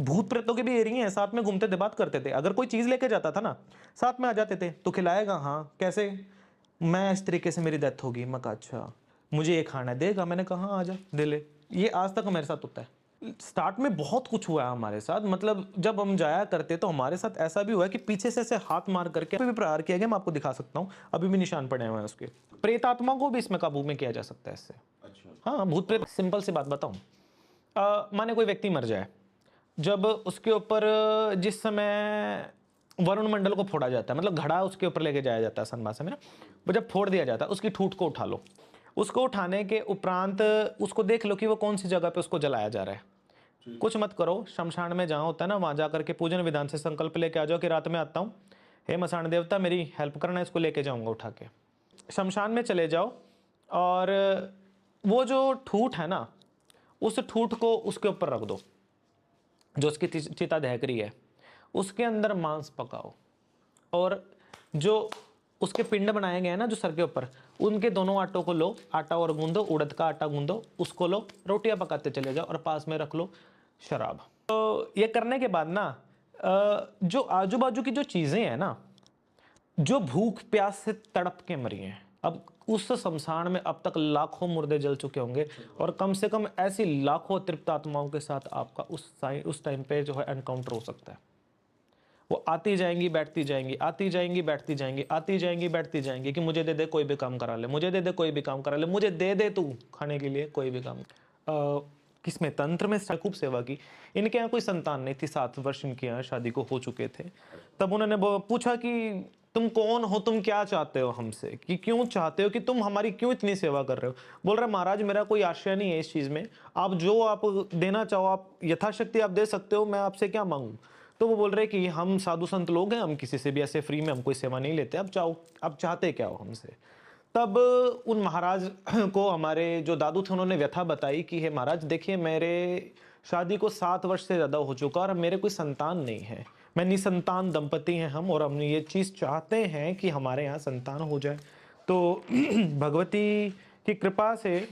भूत प्रेतों के भी एरिया हैं, साथ में घूमते थे, बात करते थे। अगर कोई चीज़ लेके जाता था ना, साथ में आ जाते थे। तो खिलाएगा? हाँ। कैसे? मैं इस तरीके से मेरी डेथ होगी। मैं कहा अच्छा, मुझे ये खाना देगा? मैंने कहा हाँ, आ जा, दे ले। ये आज तक मेरे साथ होता है। स्टार्ट में बहुत कुछ हुआ है हमारे साथ, मतलब जब हम जाया करते तो हमारे साथ ऐसा भी हुआ है कि पीछे से ऐसे हाथ मार करके अभी भी प्रहार किया गया। मैं आपको दिखा सकता हूँ, अभी भी निशान पड़े हुए हैं उसके। प्रेत आत्मा को भी इसमें काबू में किया जा सकता है इससे। अच्छा। हाँ, भूत प्रेत। सिंपल सी बात बताऊँ, माने कोई व्यक्ति मर जाए, जब उसके ऊपर जिस समय वरुण मंडल को फोड़ा जाता है, मतलब घड़ा उसके ऊपर लेके जाया जाता है सन भाषा में ना, वो जब फोड़ दिया जाता है, उसकी ठूठ को उठा लो। उसको उठाने के उपरांत उसको देख लो कि वो कौन सी जगह पे उसको जलाया जा रहा है। कुछ मत करो, शमशान में जहाँ होता है ना, वहाँ जा करके पूजन विधान से संकल्प लेके आ जाओ कि रात में आता हूँ, हे मसान देवता मेरी हेल्प करना, इसको लेके जाऊँगा उठा के। शमशान में चले जाओ और वो जो ठूठ है ना, उस ठूठ को उसके ऊपर रख दो, जो उसकी चिता दहक रही है, उसके अंदर मांस पकाओ, और जो उसके पिंड बनाए गए हैं ना जो सर के ऊपर, उनके दोनों आटों को लो, आटा और गूंदो, उड़द का आटा गूंदो, उसको लो, रोटियां पकाते चले जाओ और पास में रख लो शराब। तो ये करने के बाद ना जो आजू बाजू की जो चीजें हैं ना, जो भूख प्यास से तड़प के मरी हैं, अब उस शमशान में अब तक लाखों मुर्दे जल चुके होंगे, और कम से कम ऐसी लाखों तृप्त आत्माओं के साथ आपका उस टाइम पे जो है एनकाउंटर हो सकता है। वो आती जाएंगी, बैठती जाएंगी, आती जाएंगी, बैठती जाएंगी, आती जाएंगी, बैठती जाएंगी कि मुझे दे दे, कोई भी काम करा ले, मुझे दे दे, कोई भी काम करा ले, मुझे दे दे तू खाने के लिए, कोई भी काम। किसमें? तंत्र में खूब सेवा की। इनके यहाँ कोई संतान नहीं थी, 7 वर्ष इनके यहाँ शादी को हो चुके थे। तब उन्होंने पूछा कि तुम कौन हो, तुम क्या चाहते हो हमसे, कि क्यों चाहते हो, कि तुम हमारी क्यों इतनी सेवा कर रहे हो? बोल रहे महाराज मेरा कोई आशय नहीं है इस चीज़ में, आप जो आप देना चाहो आप यथाशक्ति आप दे सकते हो, मैं आपसे क्या मांगूं? तो वो बोल रहे कि हम साधु संत लोग हैं, हम किसी से भी ऐसे फ्री में हम कोई सेवा नहीं लेते, अब चाहो, अब चाहते क्या हो हमसे? तब उन महाराज को हमारे जो दादू थे उन्होंने व्यथा बताई कि हे महाराज देखिए, मेरे शादी को 7 वर्ष से ज़्यादा हो चुका और मेरे कोई संतान नहीं है, मैं निसंतान दंपति हैं हम, और हम ये चीज़ चाहते हैं कि हमारे यहाँ संतान हो जाए। तो भगवती की कृपा से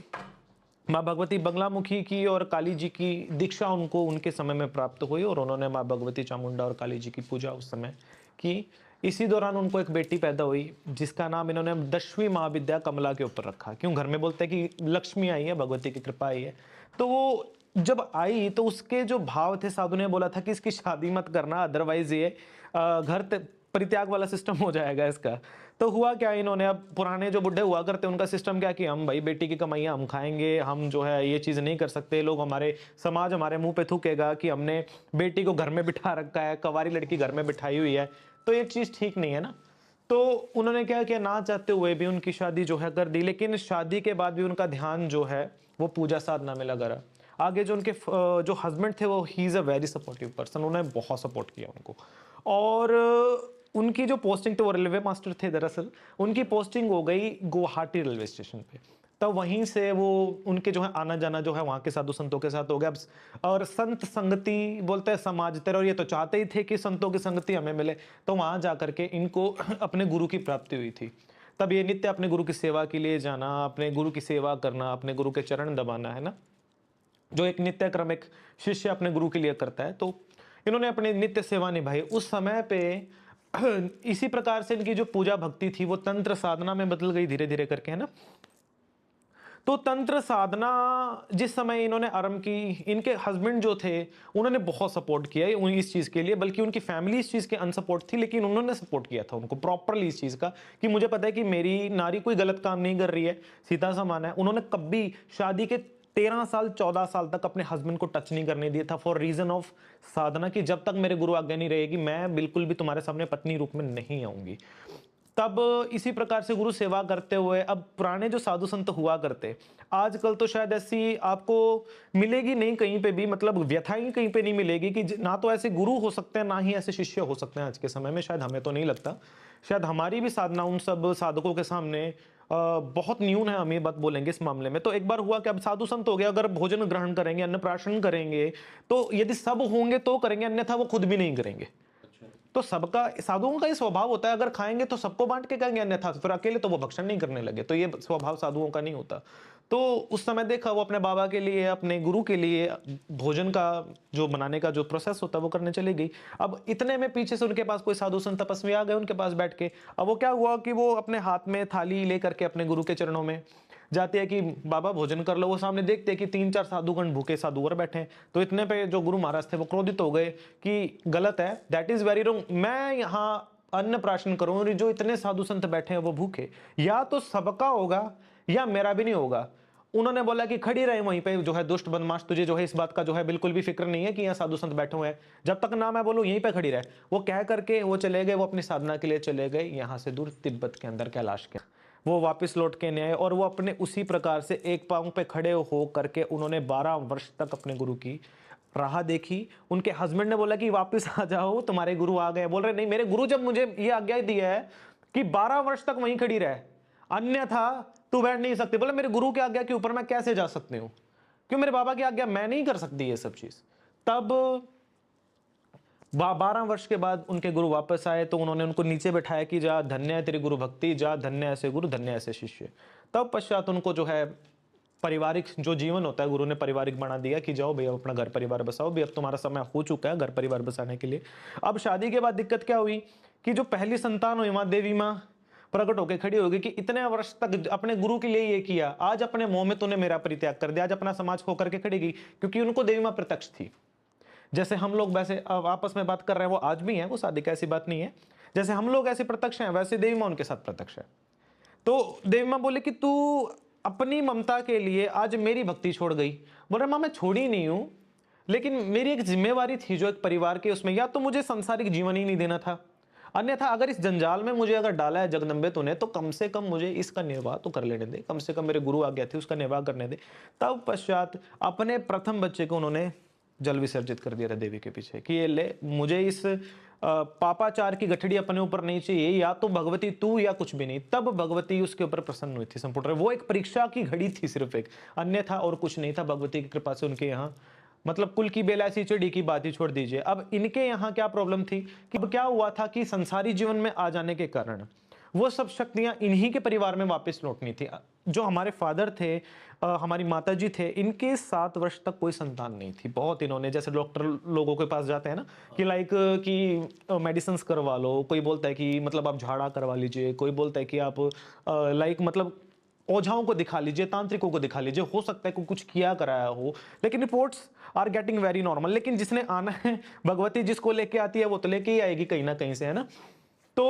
माँ भगवती बंगलामुखी की और काली जी की दीक्षा उनको उनके समय में प्राप्त हुई, और उन्होंने माँ भगवती चामुंडा और काली जी की पूजा उस समय की। इसी दौरान उनको एक बेटी पैदा हुई जिसका नाम इन्होंने 10वीं महाविद्या कमला के ऊपर रखा। क्यों? घर में बोलते हैं कि लक्ष्मी आई है, भगवती की कृपा आई है। तो वो जब आई तो उसके जो भाव थे, साधु ने बोला था कि इसकी शादी मत करना, अदरवाइज ये घर परित्याग वाला सिस्टम हो जाएगा इसका। तो हुआ क्या, इन्होंने अब पुराने जो बुढ़े हुआ करते उनका सिस्टम क्या कि हम भाई बेटी की कमाइयाँ हम खाएंगे, हम जो है ये चीज़ नहीं कर सकते, लोग हमारे समाज हमारे मुंह पे थूकेगा कि हमने बेटी को घर में बिठा रखा है, कवारी लड़की घर में बिठाई हुई है, तो ये चीज़ ठीक नहीं है ना। तो उन्होंने क्या किया, ना चाहते हुए भी उनकी शादी जो है कर दी, लेकिन शादी के बाद भी उनका ध्यान जो है वो पूजा साधना में लगा रहा। आगे जो उनके जो हस्बैंड थे वो he is a very supportive person, उन्होंने बहुत सपोर्ट किया उनको। और उनकी जो पोस्टिंग थी वो रेलवे मास्टर थे, दरअसल उनकी पोस्टिंग हो गई गुवाहाटी रेलवे स्टेशन पे। तब वहीं से वो उनके जो है आना जाना जो है वहाँ के साधु संतों के साथ हो गया। और संत संगति बोलते हैं समाज तेरा, और ये तो चाहते ही थे कि संतों की संगति हमें मिले, तो वहाँ जा करके इनको अपने गुरु की प्राप्ति हुई थी। तब ये नित्य अपने गुरु की सेवा के लिए जाना, अपने गुरु की सेवा करना, अपने गुरु के चरण दबाना, है ना, जो एक नित्य क्रम एक शिष्य अपने गुरु के लिए करता है। तो इन्होंने अपनी नित्य सेवा निभाई उस समय पे। इसी प्रकार से इनकी जो पूजा भक्ति थी वो तंत्र साधना में बदल गई धीरे धीरे करके, है ना। तो तंत्र साधना जिस समय इन्होंने आरंभ की, इनके हस्बैंड जो थे उन्होंने बहुत सपोर्ट किया इस चीज़ के लिए, बल्कि उनकी फैमिली इस चीज़ के अनसपोर्ट थी, लेकिन उन्होंने सपोर्ट किया था उनको प्रॉपरली इस चीज़ का कि मुझे पता है कि मेरी नारी कोई गलत काम नहीं कर रही है, सीधा समान है। उन्होंने कभी शादी के 13 साल 14 साल तक अपने हस्बैंड को टच नहीं करने दिया था, फॉर रीजन ऑफ साधना, कि जब तक मेरे गुरु आज्ञा नहीं रहेगी मैं बिल्कुल भी तुम्हारे सामने पत्नी रूप में नहीं आऊंगी। तब इसी प्रकार से गुरु सेवा करते हुए, अब पुराने जो साधु संत हुआ करते, आजकल तो शायद ऐसी आपको मिलेगी नहीं कहीं पे भी, मतलब व्यथा ही कहीं पे नहीं मिलेगी कि ना तो ऐसे गुरु हो सकते हैं ना ही ऐसे शिष्य हो सकते हैं आज के समय में। शायद हमें तो नहीं लगता, शायद हमारी भी साधना उन सब साधकों के सामने बहुत न्यून है, हम ये बात बोलेंगे इस मामले में। तो एक बार हुआ कि अब साधु संत हो गया, अगर भोजन ग्रहण करेंगे, अन्नप्राशन करेंगे, तो यदि सब होंगे तो करेंगे, अन्यथा वो खुद भी नहीं करेंगे। तो सबका, साधुओं का ये स्वभाव होता है, अगर खाएंगे तो सबको बांट के खाएंगे, अन्यथा फिर अकेले तो वो भक्षण नहीं करने लगे, तो ये स्वभाव साधुओं का नहीं होता। तो उस समय देखा वो अपने बाबा के लिए, अपने गुरु के लिए भोजन का जो बनाने का जो प्रोसेस होता है वो करने चली गई। अब इतने में पीछे से उनके पास कोई साधु संत तपस्वी आ गए उनके पास बैठ के। अब वो क्या हुआ कि वो अपने हाथ में थाली लेकर के अपने गुरु के चरणों में जाती है कि बाबा भोजन कर लो। वो सामने देखते हैं कि 3-4 साधुगण भूखे साधु और बैठे हैं। तो इतने पे जो गुरु महाराज थे वो क्रोधित हो गए कि गलत है, दैट इज वेरी रॉन्ग, मैं यहाँ अन्न प्राशन करूं और जो इतने साधु संत बैठे हैं वो भूखे, या तो सबका होगा या मेरा भी नहीं होगा। उन्होंने बोला कि खड़ी रहे वहीं पे जो है दुष्ट बदमाश, तुझे जो है इस बात का जो है बिल्कुल भी फिक्र नहीं है कि यहाँ साधु संत बैठे हुए हैं, जब तक ना मैं बोलूं यहीं पे खड़ी रहे। वो कह करके वो चले गए, वो अपनी साधना के लिए चले गए यहाँ से दूर तिब्बत के अंदर कैलाश के। वो वापस लौट के नहीं आए और वो अपने उसी प्रकार से एक पांव पे खड़े हो करके उन्होंने 12 वर्ष तक अपने गुरु की राह देखी। उनके हस्बैंड ने बोला कि वापस आ जाओ, तुम्हारे गुरु आ गए। बोल रहे नहीं, मेरे गुरु जब मुझे ये आज्ञा दिया है कि 12 वर्ष तक वहीं खड़ी रहे, अन्यथा तू बैठ नहीं सकती। बोले मेरे गुरु की आज्ञा के ऊपर मैं कैसे जा सकती हूँ, क्यों मेरे बाबा की आज्ञा मैं नहीं कर सकती ये सब चीज। तब 12 वर्ष के बाद उनके गुरु वापस आए तो उन्होंने उनको नीचे बैठाया कि जा, धन्य है तेरी गुरु भक्ति, जा, धन्य ऐसे गुरु, धन्य ऐसे शिष्य। तब पश्चात उनको जो है पारिवारिक जो जीवन होता है गुरु ने पारिवारिक बना दिया कि जाओ भैया अपना घर परिवार बसाओ, भी अब तुम्हारा समय हो चुका है घर परिवार बसाने के लिए। अब शादी के बाद दिक्कत क्या हुई कि जो पहली संतान हुई माँ देवी माँ प्रकट होकर खड़ी हो गई कि इतने वर्ष तक अपने गुरु के लिए ये किया, आज अपने मोह में तूने मेरा परित्याग कर दिया, आज अपना समाज खो करके खड़ी गई। क्योंकि उनको देवी माँ प्रत्यक्ष थी। जैसे हम लोग वैसे अब आपस में बात कर रहे हैं, वो आज भी हैं, वो शादी की ऐसी बात नहीं है। जैसे हम लोग ऐसे प्रत्यक्ष हैं वैसे देवी माँ उनके साथ प्रत्यक्ष है। तो देवी माँ बोले कि तू अपनी ममता के लिए आज मेरी भक्ति छोड़ गई। बोल रहे माँ मैं छोड़ी नहीं हूं, लेकिन मेरी एक जिम्मेवारी थी जो एक परिवार के उसमें, या तो मुझे सांसारिक जीवन ही नहीं देना था, अन्यथा अगर इस जंजाल में मुझे अगर डाला है जगदम्बे तूने, तो कम से कम मुझे इसका निर्वाह तो कर लेने दे, कम से कम मेरे गुरु आज्ञा थी उसका निर्वाह करने दे। तब पश्चात अपने प्रथम बच्चे को उन्होंने जल विसर्जित कर दिया था देवी के पीछे कि ये ले, मुझे इस पापाचार की गठड़ी अपने ऊपर नहीं चाहिए, या तो भगवती तू या कुछ भी नहीं। तब भगवती उसके ऊपर प्रसन्न हुई थी संपूर्ण। वो एक परीक्षा की घड़ी थी सिर्फ एक, अन्यथा और कुछ नहीं था। भगवती की कृपा से उनके यहाँ मतलब कुल की बेला ऐसी चिड़ी की बात ही छोड़ दीजिए। अब इनके यहाँ क्या प्रॉब्लम थी कि अब क्या हुआ था कि संसारी जीवन में आ जाने के कारण वो सब शक्तियां इन्हीं के परिवार में वापस लौटनी थी। जो हमारे फादर थे, हमारी माता जी थे, इनके 7 वर्ष तक कोई संतान नहीं थी। बहुत इन्होंने, जैसे डॉक्टर लोगों के पास जाते हैं ना कि लाइक कि मेडिसिन करवा लो, कोई बोलता है कि मतलब आप झाड़ा करवा लीजिए, कोई बोलता है कि आप लाइक मतलब ओझाओं को दिखा लीजिए, तांत्रिकों को दिखा लीजिए, हो सकता है कोई कुछ किया कराया हो, लेकिन reports are getting very normal. लेकिन जिसने आना है, भगवती जिसको लेके आती है वो तो लेके ही आएगी कहीं ना कहीं से, है ना। तो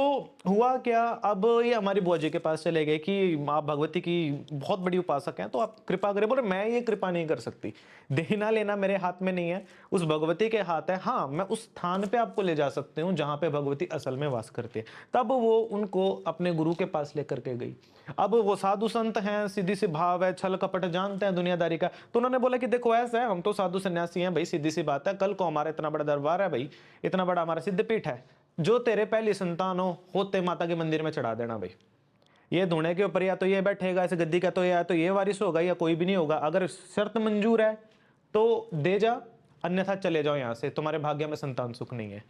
हुआ क्या, अब ये हमारी बुआ जी के पास चले गए कि आप भगवती की बहुत बड़ी उपासक हैं, तो आप कृपा करें। बोले मैं ये कृपा नहीं कर सकती, देना लेना मेरे हाथ में नहीं है, उस भगवती के हाथ है। हाँ मैं उस स्थान पे आपको ले जा सकती हूँ जहाँ पे भगवती असल में वास करती है। तब वो उनको अपने गुरु के पास लेकर के गई। अब वो साधु संत हैं, सीधी सी भाव है, छल कपट जानते हैं दुनियादारी का। तो उन्होंने बोला कि देखो ऐसा है, हम तो साधु सन्यासी हैं भाई, सीधी सी बात है, कल को हमारा इतना बड़ा दरबार है भाई, इतना बड़ा हमारा सिद्धपीठ है, जो तेरे पहली संतान हो होते माता के मंदिर में चढ़ा देना भाई। ये धुने के ऊपर या तो ये बैठेगा ऐसे गद्दी का, तो या तो ये वारिस होगा या कोई भी नहीं होगा। अगर शर्त मंजूर है तो दे जा, अन्यथा चले जाओ यहाँ से, तुम्हारे भाग्य में संतान सुख नहीं है।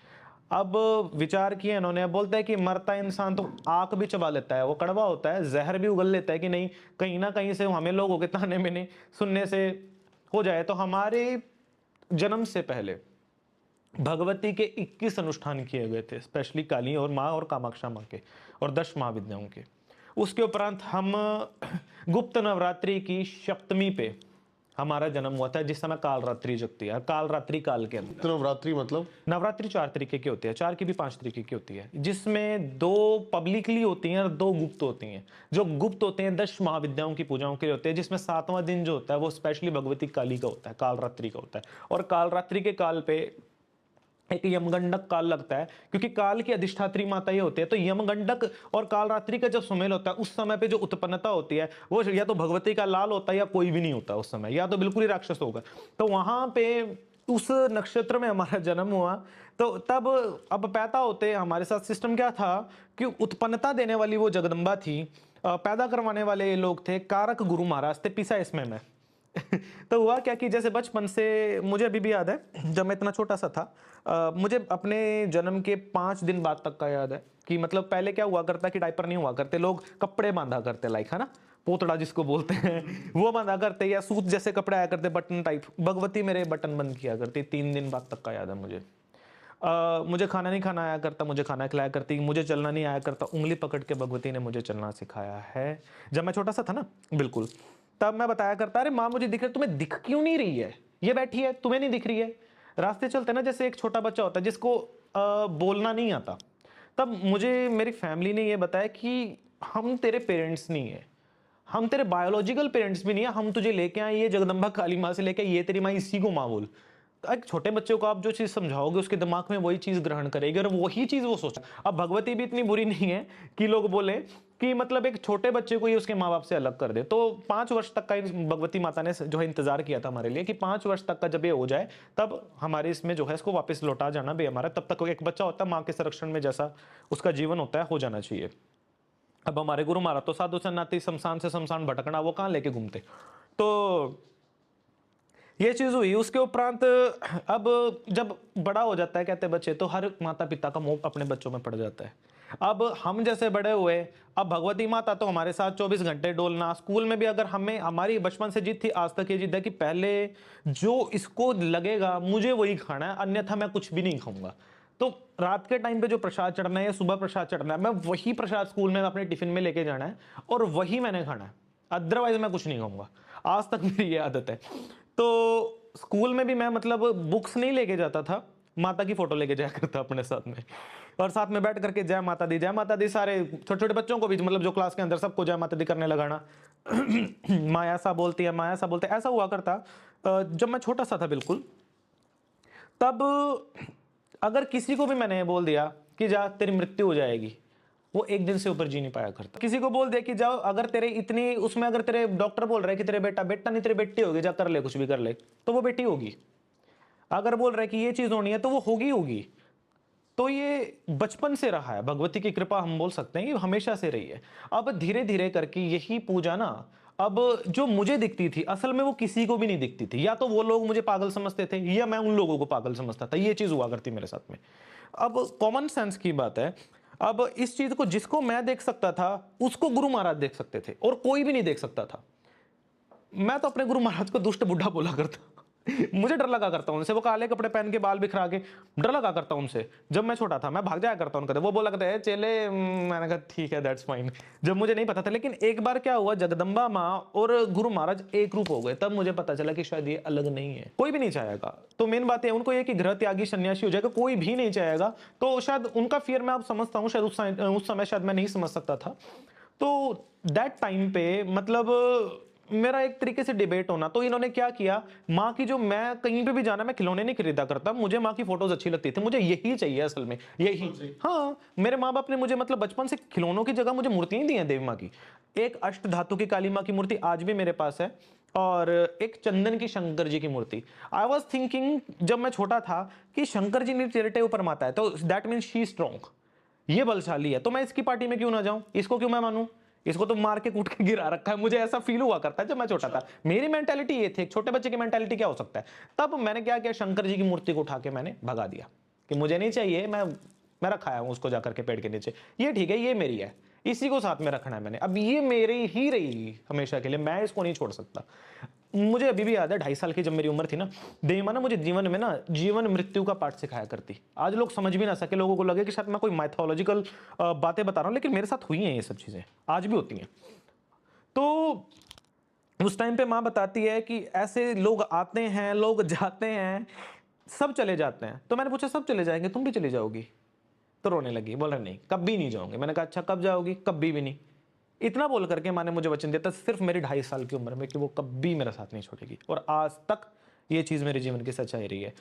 अब विचार किया इन्होंने, अब बोलता है कि मरता इंसान तो आंख भी चबा लेता है, वो कड़वा होता है, जहर भी उगल लेता है कि नहीं कहीं ना कहीं से हमें लोगों के ताने में सुनने से हो जाए। तो हमारे जन्म से पहले भगवती के 21 अनुष्ठान किए गए थे, स्पेशली काली और माँ और कामाक्षा माँ के, और 10 महाविद्याओं के। उसके उपरांत हम गुप्त नवरात्रि की सप्तमी पे हमारा जन्म हुआ था, जिस समय कालरात्रि जगती है। कालरात्रि काल के अंदर नवरात्रि मतलब नवरात्रि 4 तरीके की होती है, 4 की भी 5 तरीके की होती है, जिसमें 2 पब्लिकली होती हैं और 2 गुप्त होती हैं। जो गुप्त होते हैं 10 महाविद्याओं की पूजाओं के लिए होते हैं, जिसमें 7वां दिन जो होता है वो स्पेशली भगवती काली का होता है, कालरात्रि का होता है। और कालरात्रि के काल पे एक यमगंडक काल लगता है, क्योंकि काल की अधिष्ठात्री माता ये होती है। तो यमगंडक और कालरात्रि का जब सुमेल होता है, उस समय पे जो उत्पन्नता होती है वो या तो भगवती का लाल होता है या कोई भी नहीं होता उस समय, या तो बिल्कुल ही राक्षस होगा। तो वहां पे उस नक्षत्र में हमारा जन्म हुआ। तो तब अब पैदा होते हमारे साथ सिस्टम क्या था कि उत्पन्नता देने वाली वो जगदम्बा थी, पैदा करवाने वाले लोग थे कारक गुरु महाराज थे, पिसा इसमें मैं तो हुआ क्या कि जैसे बचपन से मुझे अभी भी याद है, जब मैं इतना छोटा सा था, मुझे अपने जन्म के 5 दिन बाद तक का याद है कि मतलब पहले क्या हुआ करता कि डायपर नहीं हुआ करते, लोग कपड़े बांधा करते, लाइक है ना, पोतड़ा जिसको बोलते हैं वो बांधा करते, या सूत जैसे कपड़े आया करते बटन टाइप, भगवती मेरे बटन बंद किया करती 3 दिन बाद तक का याद है मुझे। मुझे खाना नहीं खाना आया करता, मुझे खाना खिलाया करती, मुझे चलना नहीं आया करता, उंगली पकड़ के भगवती ने मुझे चलना सिखाया है जब मैं छोटा सा था ना, बिल्कुल। तब मैं बताया करता, अरे माँ मुझे दिख रही, तुम्हें दिख क्यों नहीं रही है, ये बैठी है तुम्हें नहीं दिख रही है। रास्ते चलते ना, जैसे एक छोटा बच्चा होता है जिसको बोलना नहीं आता, तब मुझे मेरी फैमिली ने ये बताया कि हम तेरे पेरेंट्स नहीं है, हम तेरे बायोलॉजिकल पेरेंट्स भी नहीं है, हम तुझे लेके आए ये जगदम्बा काली माँ से लेके, ये तेरी माँ, इसी को माँ बोल। एक छोटे बच्चे को आप जो चीज़ समझाओगे उसके दिमाग में वही चीज़ ग्रहण करेगी और वही चीज़ वो सोचा। अब भगवती भी इतनी बुरी नहीं है कि लोग बोले कि मतलब एक छोटे बच्चे को ही उसके माँ बाप से अलग कर दे। तो 5 वर्ष तक का भगवती माता ने जो है इंतजार किया था हमारे लिए कि 5 वर्ष तक का जब ये हो जाए तब हमारे इसमें जो है इसको वापस लौटा जाना भी हमारा, तब तक एक बच्चा होता है माँ के संरक्षण में जैसा उसका जीवन होता है हो जाना चाहिए। अब हमारे गुरु महाराज तो साधु सन्यासी शमशान से शमशान भटकना वो कहाँ लेके घूमते। तो ये चीज हुई। उसके उपरांत अब जब बड़ा हो जाता है कहते बच्चे, तो हर माता पिता का मोह अपने बच्चों में पड़ जाता है। अब हम जैसे बड़े हुए, अब भगवती माता तो हमारे साथ 24 घंटे डोलना, स्कूल में भी अगर हमें, हमारी बचपन से जिद थी, आज तक ये जिद है कि पहले जो इसको लगेगा मुझे वही खाना है, अन्यथा मैं कुछ भी नहीं खाऊंगा। तो रात के टाइम पे जो प्रसाद चढ़ना है या सुबह प्रसाद चढ़ना है, मैं वही प्रसाद स्कूल में अपने टिफिन में लेके जाना है और वही मैंने खाना है, अदरवाइज मैं कुछ नहीं खाऊंगा। आज तक मेरी ये आदत है। तो स्कूल में भी मैं मतलब बुक्स नहीं लेके जाता था, माता की फोटो लेके जाया करता अपने साथ में, और साथ में बैठ करके जय माता दी सारे छोटे छोटे बच्चों को भी, मतलब जो क्लास के अंदर सबको जय माता दी करने लगाना। माया सा बोलती है, माया सा बोलते, ऐसा हुआ करता जब मैं छोटा सा था बिल्कुल। तब अगर किसी को भी मैंने बोल दिया कि जा तेरी मृत्यु हो जाएगी, वो एक दिन से ऊपर जी नहीं पाया करता। किसी को बोल दे कि जाओ, अगर तेरे इतनी उसमें, अगर तेरे डॉक्टर बोल रहे कि तेरे बेटा नहीं तेरी बेटी होगी, जा कर ले कुछ भी कर ले, तो वो बेटी होगी। अगर बोल रहे कि ये चीज होनी है तो वो होगी। तो ये बचपन से रहा है, भगवती की कृपा हम बोल सकते हैं कि हमेशा से रही है। अब धीरे धीरे करके यही पूजा ना, अब जो मुझे दिखती थी असल में वो किसी को भी नहीं दिखती थी, या तो वो लोग मुझे पागल समझते थे या मैं उन लोगों को पागल समझता था। ये चीज हुआ करती मेरे साथ में। अब कॉमन सेंस की बात है, अब इस चीज को जिसको मैं देख सकता था उसको गुरु महाराज देख सकते थे और कोई भी नहीं देख सकता था। मैं तो अपने गुरु महाराज को दुष्ट बुढ़ा बोला करता। मुझे डर लगा करता उनसे, वो काले कपड़े पहन के बाल बिखरा के, डर लगा करता उनसे। जब मैं छोटा था मैं भाग जाया करता उनका, वो बोला करते चेले, मैंने कहा ठीक है दैट्स फाइन, जब मुझे नहीं पता था। लेकिन एक बार क्या हुआ, जगदम्बा माँ और गुरु महाराज एक रूप हो गए, तब मुझे पता चला कि शायद ये अलग नहीं है, कोई भी नहीं चाहेगा। तो मेन बात है उनको ये कि गृह त्यागी सन्यासी हो जाएगा, कोई भी नहीं चाहेगा। तो शायद उनका फियर मैं अब समझता हूँ, शायद उस समय शायद मैं नहीं समझ सकता था। तो दैट टाइम पे मतलब मेरा एक तरीके से डिबेट होना, तो इन्होंने क्या किया, माँ की जो, मैं कहीं पे भी जाना मैं खिलौने नहीं खरीदा करता, मुझे माँ की फोटोज अच्छी लगती थी, मुझे यही चाहिए असल में, यही। हाँ, मेरे माँ बाप ने मुझे मतलब बचपन से खिलौनों की जगह मुझे मूर्तियां दी हैं देवी माँ की। एक अष्ट धातु की काली माँ की मूर्ति आज भी मेरे पास है, और एक चंदन की शंकर जी की मूर्ति। आई वॉज थिंकिंग जब मैं छोटा था कि शंकर जी ने टेरटे ऊपर माता है, तो दैट मीन्स शी स्ट्रॉन्ग, ये बलशाली है, तो मैं इसकी पार्टी में क्यों ना जाऊं, इसको क्यों मैं मानूं, इसको तो मार के कूट के गिरा रखा है। मुझे ऐसा फील हुआ करता है जब मैं छोटा था। मेरी मेंटालिटी ये थी, एक छोटे बच्चे की मेंटालिटी क्या हो सकता है। तब मैंने क्या किया, शंकर जी की मूर्ति को उठा के मैंने भगा दिया कि मुझे नहीं चाहिए, मैं रखाया हूं उसको जाकर के पेड़ के नीचे, ये ठीक है, ये मेरी है, इसी को साथ में रखना है मैंने, अब ये मेरी ही रहेगी हमेशा के लिए, मैं इसको नहीं छोड़ सकता। मुझे अभी भी याद है 2.5 साल की जब मेरी उम्र थी ना, देवी माँ ना मुझे जीवन में ना जीवन मृत्यु का पाठ सिखाया करती। आज लोग समझ भी ना सके, लोगों को लगे कि शायद मैं कोई माइथोलॉजिकल बातें बता रहा हूँ, लेकिन मेरे साथ हुई हैं ये सब चीजें, आज भी होती हैं। तो उस टाइम पे माँ बताती है कि ऐसे लोग आते हैं, लोग जाते हैं, सब चले जाते हैं। तो मैंने पूछा सब चले जाएंगे, तुम भी चली जाओगी? तो रोने लगी, बोल रहे नहीं कभी नहीं जाऊंगी। मैंने कहा अच्छा कब जाओगी? कभी भी नहीं। इतना बोल करके माँ ने मुझे वचन दिया था सिर्फ मेरी 2.5 साल की उम्र में कि वो कभी मेरा साथ नहीं छोड़ेगी, और आज तक ये चीज मेरे जीवन की सच्चाई रही है।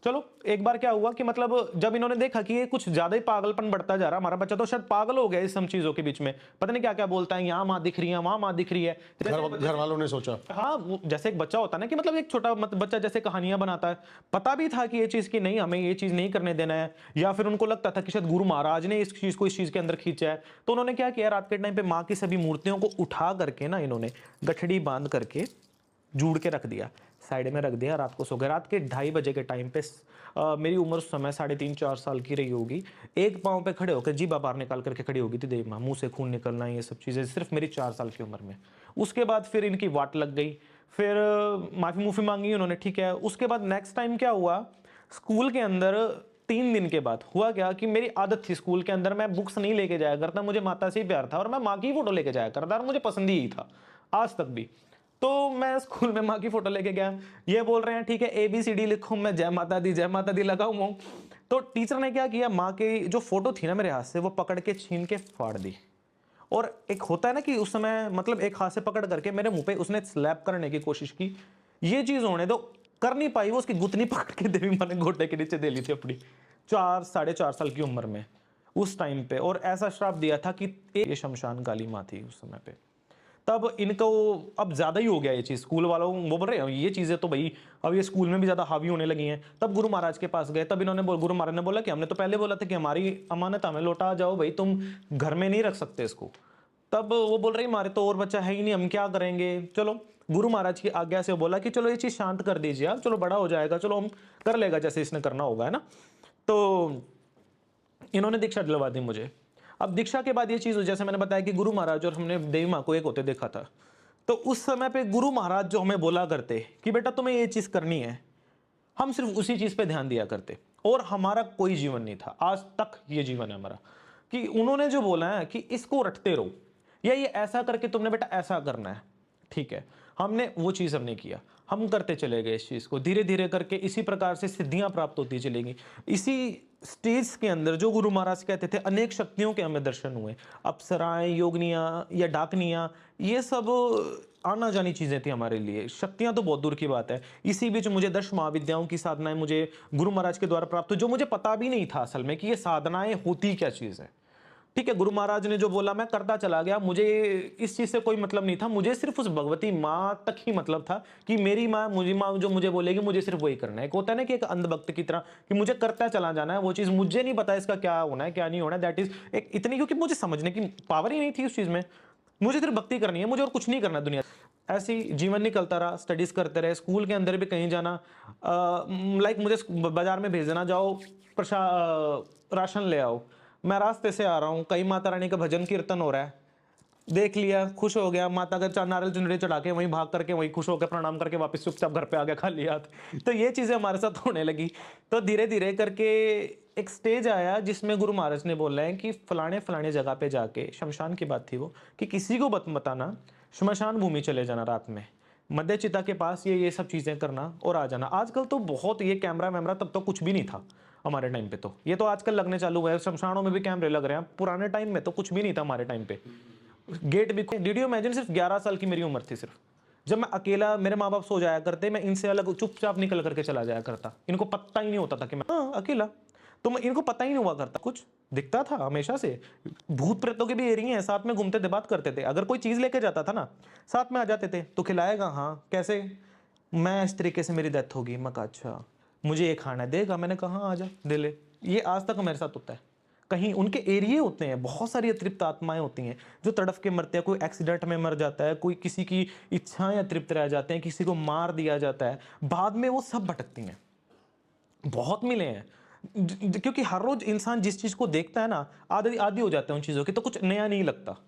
चलो एक बार क्या हुआ कि मतलब जब इन्होंने देखा कि ये कुछ ज्यादा ही पागलपन बढ़ता जा रहा, हमारा बच्चा तो शायद पागल हो गया इस सब चीजों के बीच में, पता नहीं क्या क्या बोलता है, यहाँ माँ दिख रही है, वहां माँ दिख रही है। घर वालों ने सोचा, हाँ, जैसे एक बच्चा होता है ना कि मतलब एक छोटा बच्चा जैसे कहानियां बनाता है, पता भी था कि ये चीज की नहीं, हमें ये चीज नहीं करने देना है, या फिर उनको लगता था कि शायद गुरु महाराज ने इस चीज को इस चीज के अंदर खींचा है। तो उन्होंने क्या किया, रात के टाइम पे माँ की सभी मूर्तियों को उठा करके ना इन्होंने गठड़ी बांध करके जूड़ के रख दिया। साइड में रख दिया, रात को सो गए। रात के 2:30 बजे के टाइम पे मेरी उम्र उस समय 3.5-4 साल की रही होगी। एक पाँव पे खड़े होकर जीभा बाहर निकाल करके खड़ी होगी थी देवी माँ, मुँह से खून निकलना, ये सब चीज़ें सिर्फ मेरी 4 साल की उम्र में। उसके बाद फिर इनकी वाट लग गई, फिर माफ़ी मांगी उन्होंने, ठीक है। उसके बाद नेक्स्ट टाइम क्या हुआ, स्कूल के अंदर 3 दिन के बाद हुआ क्या कि मेरी आदत थी स्कूल के अंदर मैं बुक्स नहीं लेके जाया करता, मुझे माता से ही प्यार था और मैं माँ की फोटो लेके जाया करता और मुझे पसंद ही था आज तक भी। तो मैं स्कूल में माँ की फोटो लेके गया, ये बोल रहे हैं ठीक है ABCD लिखो, मैं जय माता दी लगा हुआ हूँ। तो टीचर ने क्या किया, माँ की जो फोटो थी ना मेरे हाथ से, वो पकड़ के छीन के फाड़ दी। और एक होता है ना कि उस समय मतलब एक हाथ से पकड़ करके मेरे मुंह पे उसने स्लैप करने की कोशिश की, ये चीज होने दो, कर नहीं पाई वो, उसकी गुतनी पकड़ के देवी माँ ने घोटे के नीचे दे ली थी अपनी 4-4.5 साल की उम्र में उस टाइम पे। और ऐसा श्राप दिया था कि ये शमशान काली माँ थी उस समय पे। तब इनको अब ज्यादा ही हो गया ये चीज, स्कूल वालों वो बोल रहे हैं ये चीजें तो भाई अब ये स्कूल में भी ज्यादा हावी होने लगी हैं। तब गुरु महाराज के पास गए, तब इन्होंने गुरु महाराज ने बोला कि हमने तो पहले बोला था कि हमारी अमानत हमें लौटा जाओ भाई, तुम घर में नहीं रख सकते इसको। तब वो बोल रही हमारे तो और बच्चा है ही नहीं, हम क्या करेंगे। चलो गुरु महाराज की आज्ञा से बोला कि चलो ये चीज शांत कर दीजिए आप, चलो बड़ा हो जाएगा, चलो हम कर लेगा जैसे इसने करना होगा, है ना। तो इन्होंने दीक्षा दिलवा दी मुझे। अब दीक्षा के बाद ये चीज, जैसे मैंने बताया कि गुरु महाराज और हमने देवी माँ को एक होते देखा था, तो उस समय पे गुरु महाराज जो हमें बोला करते कि बेटा तुम्हें ये चीज करनी है, हम सिर्फ उसी चीज पे ध्यान दिया करते और हमारा कोई जीवन नहीं था। आज तक ये जीवन है हमारा कि उन्होंने जो बोला है कि इसको रटते रहो या ये ऐसा करके तुमने बेटा ऐसा करना है, ठीक है। हमने वो चीज हमने किया, हम करते चले गए इस चीज को, धीरे धीरे करके इसी प्रकार से सिद्धियां प्राप्त होती चलेंगी। इसी स्टेज के अंदर जो गुरु महाराज कहते थे अनेक शक्तियों के हमें दर्शन हुए, अप्सराएं, योगनियां या डाकनियां, ये सब आना जानी चीजें थी हमारे लिए। शक्तियां तो बहुत दूर की बात है। इसी बीच मुझे 10 महाविद्याओं की साधनाएं मुझे गुरु महाराज के द्वारा प्राप्त हुई, जो मुझे पता भी नहीं था असल में कि ये साधनाएं होती क्या चीज है, ठीक है। गुरु महाराज ने जो बोला मैं करता चला गया, मुझे इस चीज से कोई मतलब नहीं था, मुझे सिर्फ उस भगवती माँ तक ही मतलब था कि मेरी माँ, मुझे माँ जो मुझे बोलेगी मुझे सिर्फ वही करना है। एक होता है ना कि एक अंधभक्त की तरह कि मुझे करता चला जाना है, वो चीज मुझे नहीं पता इसका क्या होना है क्या नहीं होना है, दैट इज एक इतनी, क्योंकि मुझे समझने की पावर ही नहीं थी उस चीज में। मुझे सिर्फ भक्ति करनी है, मुझे और कुछ नहीं करना दुनिया। ऐसी जीवन निकलता रहा, स्टडीज करते रहे, स्कूल के अंदर भी कहीं जाना, लाइक मुझे बाजार में भेज देना, जाओ राशन ले आओ, मैं रास्ते से आ रहा हूँ, कहीं माता रानी का भजन कीर्तन हो रहा है, देख लिया, खुश हो गया, माता का नारियल चुनरी चढ़ा के वहीं भाग करके वहीं खुश होकर प्रणाम करके वापस चुपचाप घर पे आ गया खाली हाथ। तो ये चीजें हमारे साथ होने लगी। तो धीरे धीरे करके एक स्टेज आया जिसमें गुरु महाराज ने बोला है कि फलाने फलाने जगह पे जाके, शमशान की बात थी वो, कि किसी को मत बताना, शमशान भूमि चले जाना रात में, मध्य चिता के पास ये सब चीजें करना और आ जाना। आजकल तो बहुत ये कैमरा वैमरा, तब तो कुछ भी नहीं था हमारे टाइम पे, तो ये तो आजकल लगने चालू हुआ है, शमशानों में भी कैमरे लग रहे हैं। पुराने टाइम में तो कुछ भी नहीं था हमारे टाइम पे, गेट भी। डिड यू इमेजिन, सिर्फ 11 साल की मेरी उम्र थी सिर्फ, जब मैं अकेला, मेरे माँ बाप सो जाया करते, मैं इनसे अलग चुपचाप निकल करके चला जाया करता, इनको पता ही नहीं होता था कि मैं अकेला, तो इनको पता ही नहीं हुआ करता, कुछ दिखता था हमेशा से। भूत प्रेतों के भी एरिया हैं, साथ में घूमते थे, बात करते थे, अगर कोई चीज लेके जाता था ना साथ में आ जाते थे, तो खिलाएगा, हाँ कैसे, मैं इस तरीके से मेरी डेथ होगी, मैं कहा अच्छा, मुझे ये खाना देगा, मैंने कहा हाँ आ जा दे ले। ये आज तक मेरे साथ होता है। कहीं उनके एरिए होते हैं, बहुत सारी अतृप्त आत्माएं होती हैं जो तड़फ के मरते हैं, कोई एक्सीडेंट में मर जाता है, कोई किसी की इच्छाएं अतृप्त रह जाते हैं, किसी को मार दिया जाता है, बाद में वो सब भटकती हैं। बहुत मिले हैं, क्योंकि हर रोज इंसान जिस चीज को देखता है ना, आदि आदि हो जाता है उन चीजों की, तो कुछ नया नहीं लगता।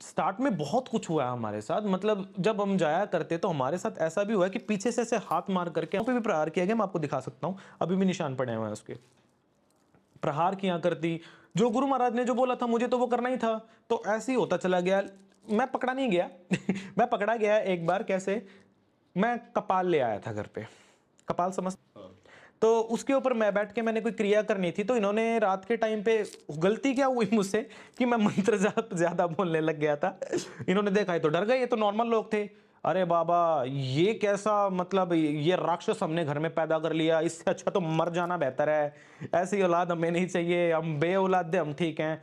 स्टार्ट में बहुत कुछ हुआ है हमारे साथ, मतलब जब हम जाया करते तो हमारे साथ ऐसा भी हुआ है कि पीछे से ऐसे हाथ मार करके पे भी प्रहार किया गया। मैं आपको दिखा सकता हूँ, अभी भी निशान पड़े हुए हैं उसके, प्रहार किया करती। जो गुरु महाराज ने जो बोला था मुझे तो वो करना ही था, तो ऐसे ही होता चला गया। मैं पकड़ा नहीं गया मैं पकड़ा गया एक बार, कैसे, मैं कपाल ले आया था घर पे, कपाल समझ, तो उसके ऊपर मैं बैठ के मैंने कोई क्रिया करनी थी, तो इन्होंने रात के टाइम पे, गलती क्या हुई मुझसे कि मैं मंत्र ज्यादा बोलने लग गया था। इन्होंने देखा ये तो डर गए, ये तो नॉर्मल लोग थे, अरे बाबा ये कैसा, मतलब ये राक्षस हमने घर में पैदा कर लिया, इससे अच्छा तो मर जाना बेहतर है, ऐसी औलाद हमें नहीं चाहिए, हम बे औलाद थे, हम ठीक हैं।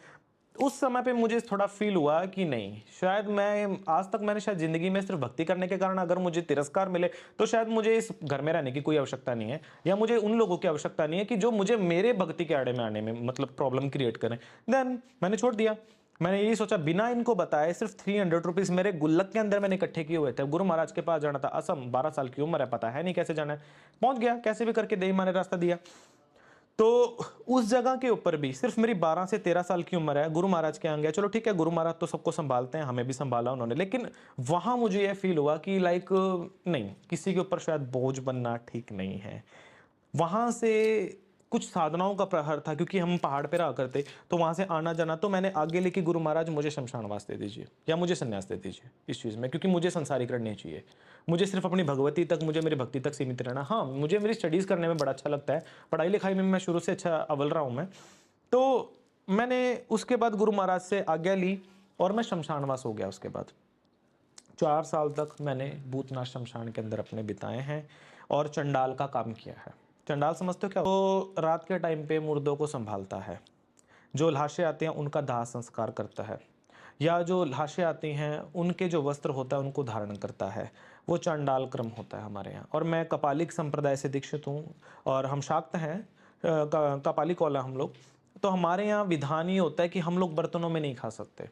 उस समय पे मुझे थोड़ा फील हुआ कि नहीं, शायद मैं आज तक मैंने शायद जिंदगी में सिर्फ भक्ति करने के कारण अगर मुझे तिरस्कार मिले, तो शायद मुझे इस घर में रहने की कोई आवश्यकता नहीं है, या मुझे उन लोगों की आवश्यकता नहीं है कि जो मुझे मेरे भक्ति के आड़े में आने में मतलब प्रॉब्लम क्रिएट करें। देन मैंने छोड़ दिया। मैंने यही सोचा बिना इनको बताए सिर्फ 300 रुपीज़ मेरे गुल्लक के अंदर मैंने इकट्ठे किए हुए थे। गुरु महाराज के पास जाना था, असम, 12 साल की उम्र है, पता है नहीं कैसे जाना है। पहुंच गया कैसे भी करके, देही माँ ने रास्ता दिया। तो उस जगह के ऊपर भी सिर्फ मेरी 12 से 13 साल की उम्र है, गुरु महाराज के यहाँ गया। चलो ठीक है, गुरु महाराज तो सबको संभालते हैं, हमें भी संभाला उन्होंने, लेकिन वहां मुझे यह फील हुआ कि लाइक नहीं, किसी के ऊपर शायद बोझ बनना ठीक नहीं है। वहां से कुछ साधनाओं का प्रहर था, क्योंकि हम पहाड़ पे रहा करते, तो वहां से आना जाना, तो मैंने आगे लेके गुरु महाराज मुझे शमशानवास दे दीजिए या मुझे संन्यास दे दीजिए इस चीज़ में, क्योंकि मुझे संसारीकरण नहीं चाहिए। मुझे सिर्फ अपनी भगवती तक, मुझे मेरी भक्ति तक सीमित रहना। हाँ, मुझे मेरी स्टडीज़ करने में बड़ा अच्छा लगता है, पढ़ाई लिखाई में मैं शुरू से अच्छा अव्वल रहा हूँ मैं। तो मैंने उसके बाद गुरु महाराज से आज्ञा ली और मैं शमशानवास हो गया। उसके बाद 4 साल तक मैंने भूतनाथ शमशान के अंदर अपने बिताए हैं और चंडाल का काम किया है। चंडाल समझते हो क्या? तो रात के टाइम पे मुर्दों को संभालता है, जो लाशें आती हैं उनका दाह संस्कार करता है, या जो लाशें आती हैं उनके जो वस्त्र होता है उनको धारण करता है। वो चंडाल क्रम होता है हमारे यहाँ। और मैं कपालिक संप्रदाय से दीक्षित हूँ और हम शाक्त हैं, कपालिक वाला हम लोग। तो हमारे यहाँ विधान ये होता है कि हम लोग बर्तनों में नहीं खा सकते।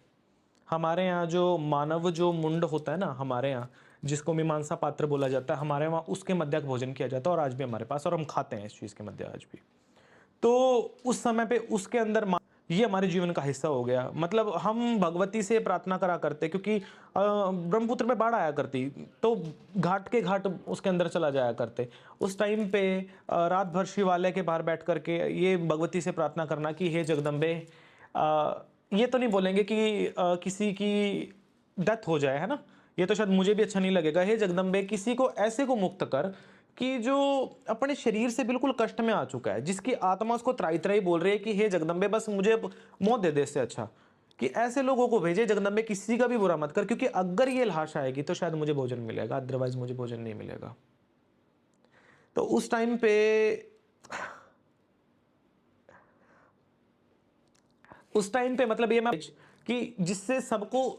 हमारे यहाँ जो मानव जो मुंड होता है ना, हमारे यहाँ जिसको मीमांसा पात्र बोला जाता है, हमारे वहाँ उसके मध्यक भोजन किया जाता है, और आज भी हमारे पास, और हम खाते हैं इस चीज़ के मध्य आज भी। तो उस समय पे उसके अंदर ये हमारे जीवन का हिस्सा हो गया। मतलब हम भगवती से प्रार्थना करा करते, क्योंकि ब्रह्मपुत्र में बाढ़ आया करती, तो घाट के घाट उसके अंदर चला जाया करते। उस टाइम पे रात भर शिवालय के बाहर बैठ करके ये भगवती से प्रार्थना करना कि हे जगदम्बे, ये तो नहीं बोलेंगे कि किसी की डेथ हो जाए, है ना, ये तो शायद मुझे भी अच्छा नहीं लगेगा। हे जगदम्बे, किसी को ऐसे को मुक्त कर कि जो अपने शरीर से बिल्कुल कष्ट में आ चुका है, जिसकी आत्मा उसको त्राई त्राई बोल रही है कि हे जगदम्बे बस मुझे मौत दे दे, इससे अच्छा कि ऐसे लोगों को भेजे जगदम्बे, किसी का भी बुरा मत कर, क्योंकि अगर ये लाश आएगी तो शायद मुझे भोजन मिलेगा, अदरवाइज मुझे भोजन नहीं मिलेगा। तो उस टाइम पे मतलब ये मैं कि जिससे सबको,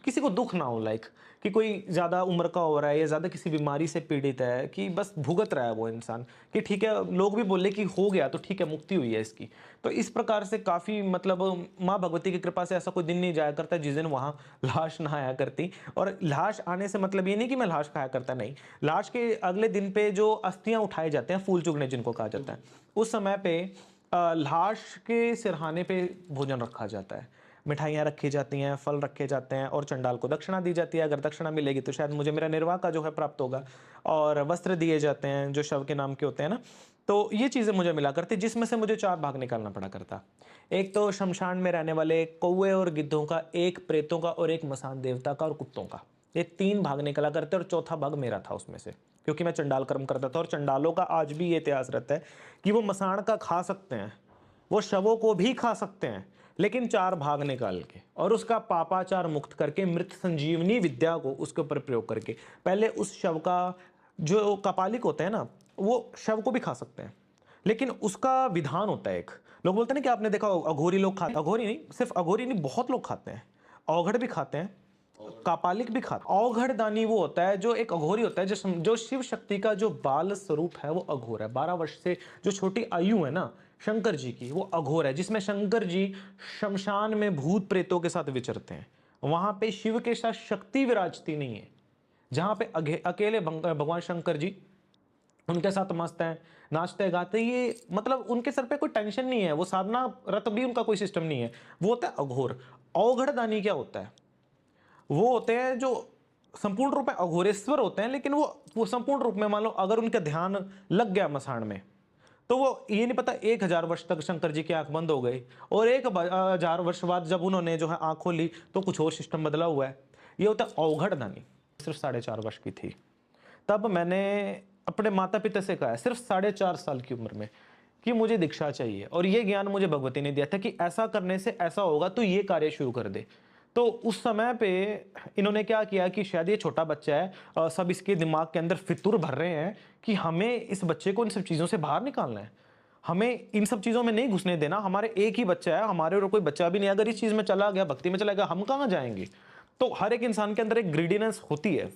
किसी को दुख ना हो, लाइक कि कोई ज़्यादा उम्र का हो रहा है या ज़्यादा किसी बीमारी से पीड़ित है, कि बस भुगत रहा है वो इंसान, कि ठीक है लोग भी बोले कि हो गया तो ठीक है, मुक्ति हुई है इसकी। तो इस प्रकार से काफ़ी मतलब माँ भगवती की कृपा से ऐसा कोई दिन नहीं जाया करता जिस दिन वहाँ लाश ना आया करती। और लाश आने से मतलब ये नहीं कि मैं लाश खाया करता, नहीं, लाश के अगले दिन पे जो अस्थियाँ उठाए जाते हैं, फूल चुगने जिनको कहा जाता है, उस समय पे लाश के सिरहाने पे भोजन रखा जाता है, मिठाइयाँ रखी जाती हैं, फल रखे जाते हैं, और चंडाल को दक्षिणा दी जाती है। अगर दक्षिणा मिलेगी तो शायद मुझे मेरा निर्वाह का जो है प्राप्त होगा, और वस्त्र दिए जाते हैं जो शव के नाम के होते हैं ना। तो ये चीज़ें मुझे मिला करती, जिसमें से मुझे 4 भाग निकालना पड़ा करता। एक तो शमशान में रहने वाले कौवे और गिद्धों का, एक प्रेतों का, और एक मसान देवता का और कुत्तों का, ये 3 भाग निकला करते, और चौथा भाग मेरा था उसमें से, क्योंकि मैं चंडाल कर्म करता था। और चंडालों का आज भी ये इतिहास रहता है कि वो मसान का खा सकते हैं, वो शवों को भी खा सकते हैं, लेकिन 4 भाग निकाल के, और उसका पापाचार मुक्त करके, मृत संजीवनी विद्या को उसके ऊपर प्रयोग करके, पहले उस शव का, जो कपालिक होते हैं ना, वो शव को भी खा सकते हैं, लेकिन उसका विधान होता है एक। लोग बोलते हैं ना कि आपने देखा अघोरी लोग खाते, अघोरी नहीं, सिर्फ अघोरी नहीं, बहुत लोग खाते हैं, औघड़ भी खाते हैं, कापालिक भी खाता। औघड़ दानी वो होता है जो एक अघोरी होता है, जो शिव शक्ति का जो बाल स्वरूप है वो अघोर है। 12 वर्ष से जो छोटी आयु है ना शंकर जी की, वो अघोर है, जिसमें शंकर जी शमशान में भूत प्रेतों के साथ विचरते हैं। वहां पे शिव के साथ शक्ति विराजती नहीं है, जहां पे अकेले भगवान शंकर जी उनके साथ मस्त हैं, नाचते गाते, ये मतलब उनके सर पे कोई टेंशन नहीं है, वो साधना रत भी उनका कोई सिस्टम नहीं है, वो होता है अघोर। औघड़ दानी क्या होता है? वो होते हैं जो संपूर्ण रूप में अघोरेश्वर होते हैं, लेकिन वो संपूर्ण रूप में, मान लो अगर उनका ध्यान लग गया मसाण में, तो वो ये नहीं पता 1000 वर्ष तक शंकर जी की आंख बंद हो गई, और 1000 वर्ष बाद जब उन्होंने जो है आंख खोली तो कुछ और सिस्टम बदला हुआ है। ये होता है औघड़ दानी। सिर्फ 4.5 वर्ष की थी तब मैंने अपने माता पिता से कहा, सिर्फ 4.5 साल की उम्र में, कि मुझे दीक्षा चाहिए, और ये ज्ञान मुझे भगवती ने दिया था कि ऐसा करने से ऐसा होगा, तो ये कार्य शुरू कर दे। तो उस समय पे इन्होंने क्या किया कि शायद ये छोटा बच्चा है, सब इसके दिमाग के अंदर फितूर भर रहे हैं कि हमें इस बच्चे को इन सब चीज़ों से बाहर निकालना है, हमें इन सब चीज़ों में नहीं घुसने देना, हमारे एक ही बच्चा है, हमारे और कोई बच्चा भी नहीं, अगर इस चीज़ में चला गया, भक्ति में चला गया, हम कहाँ जाएंगे। तो हर एक इंसान के अंदर एक ग्रीडीनेस होती है,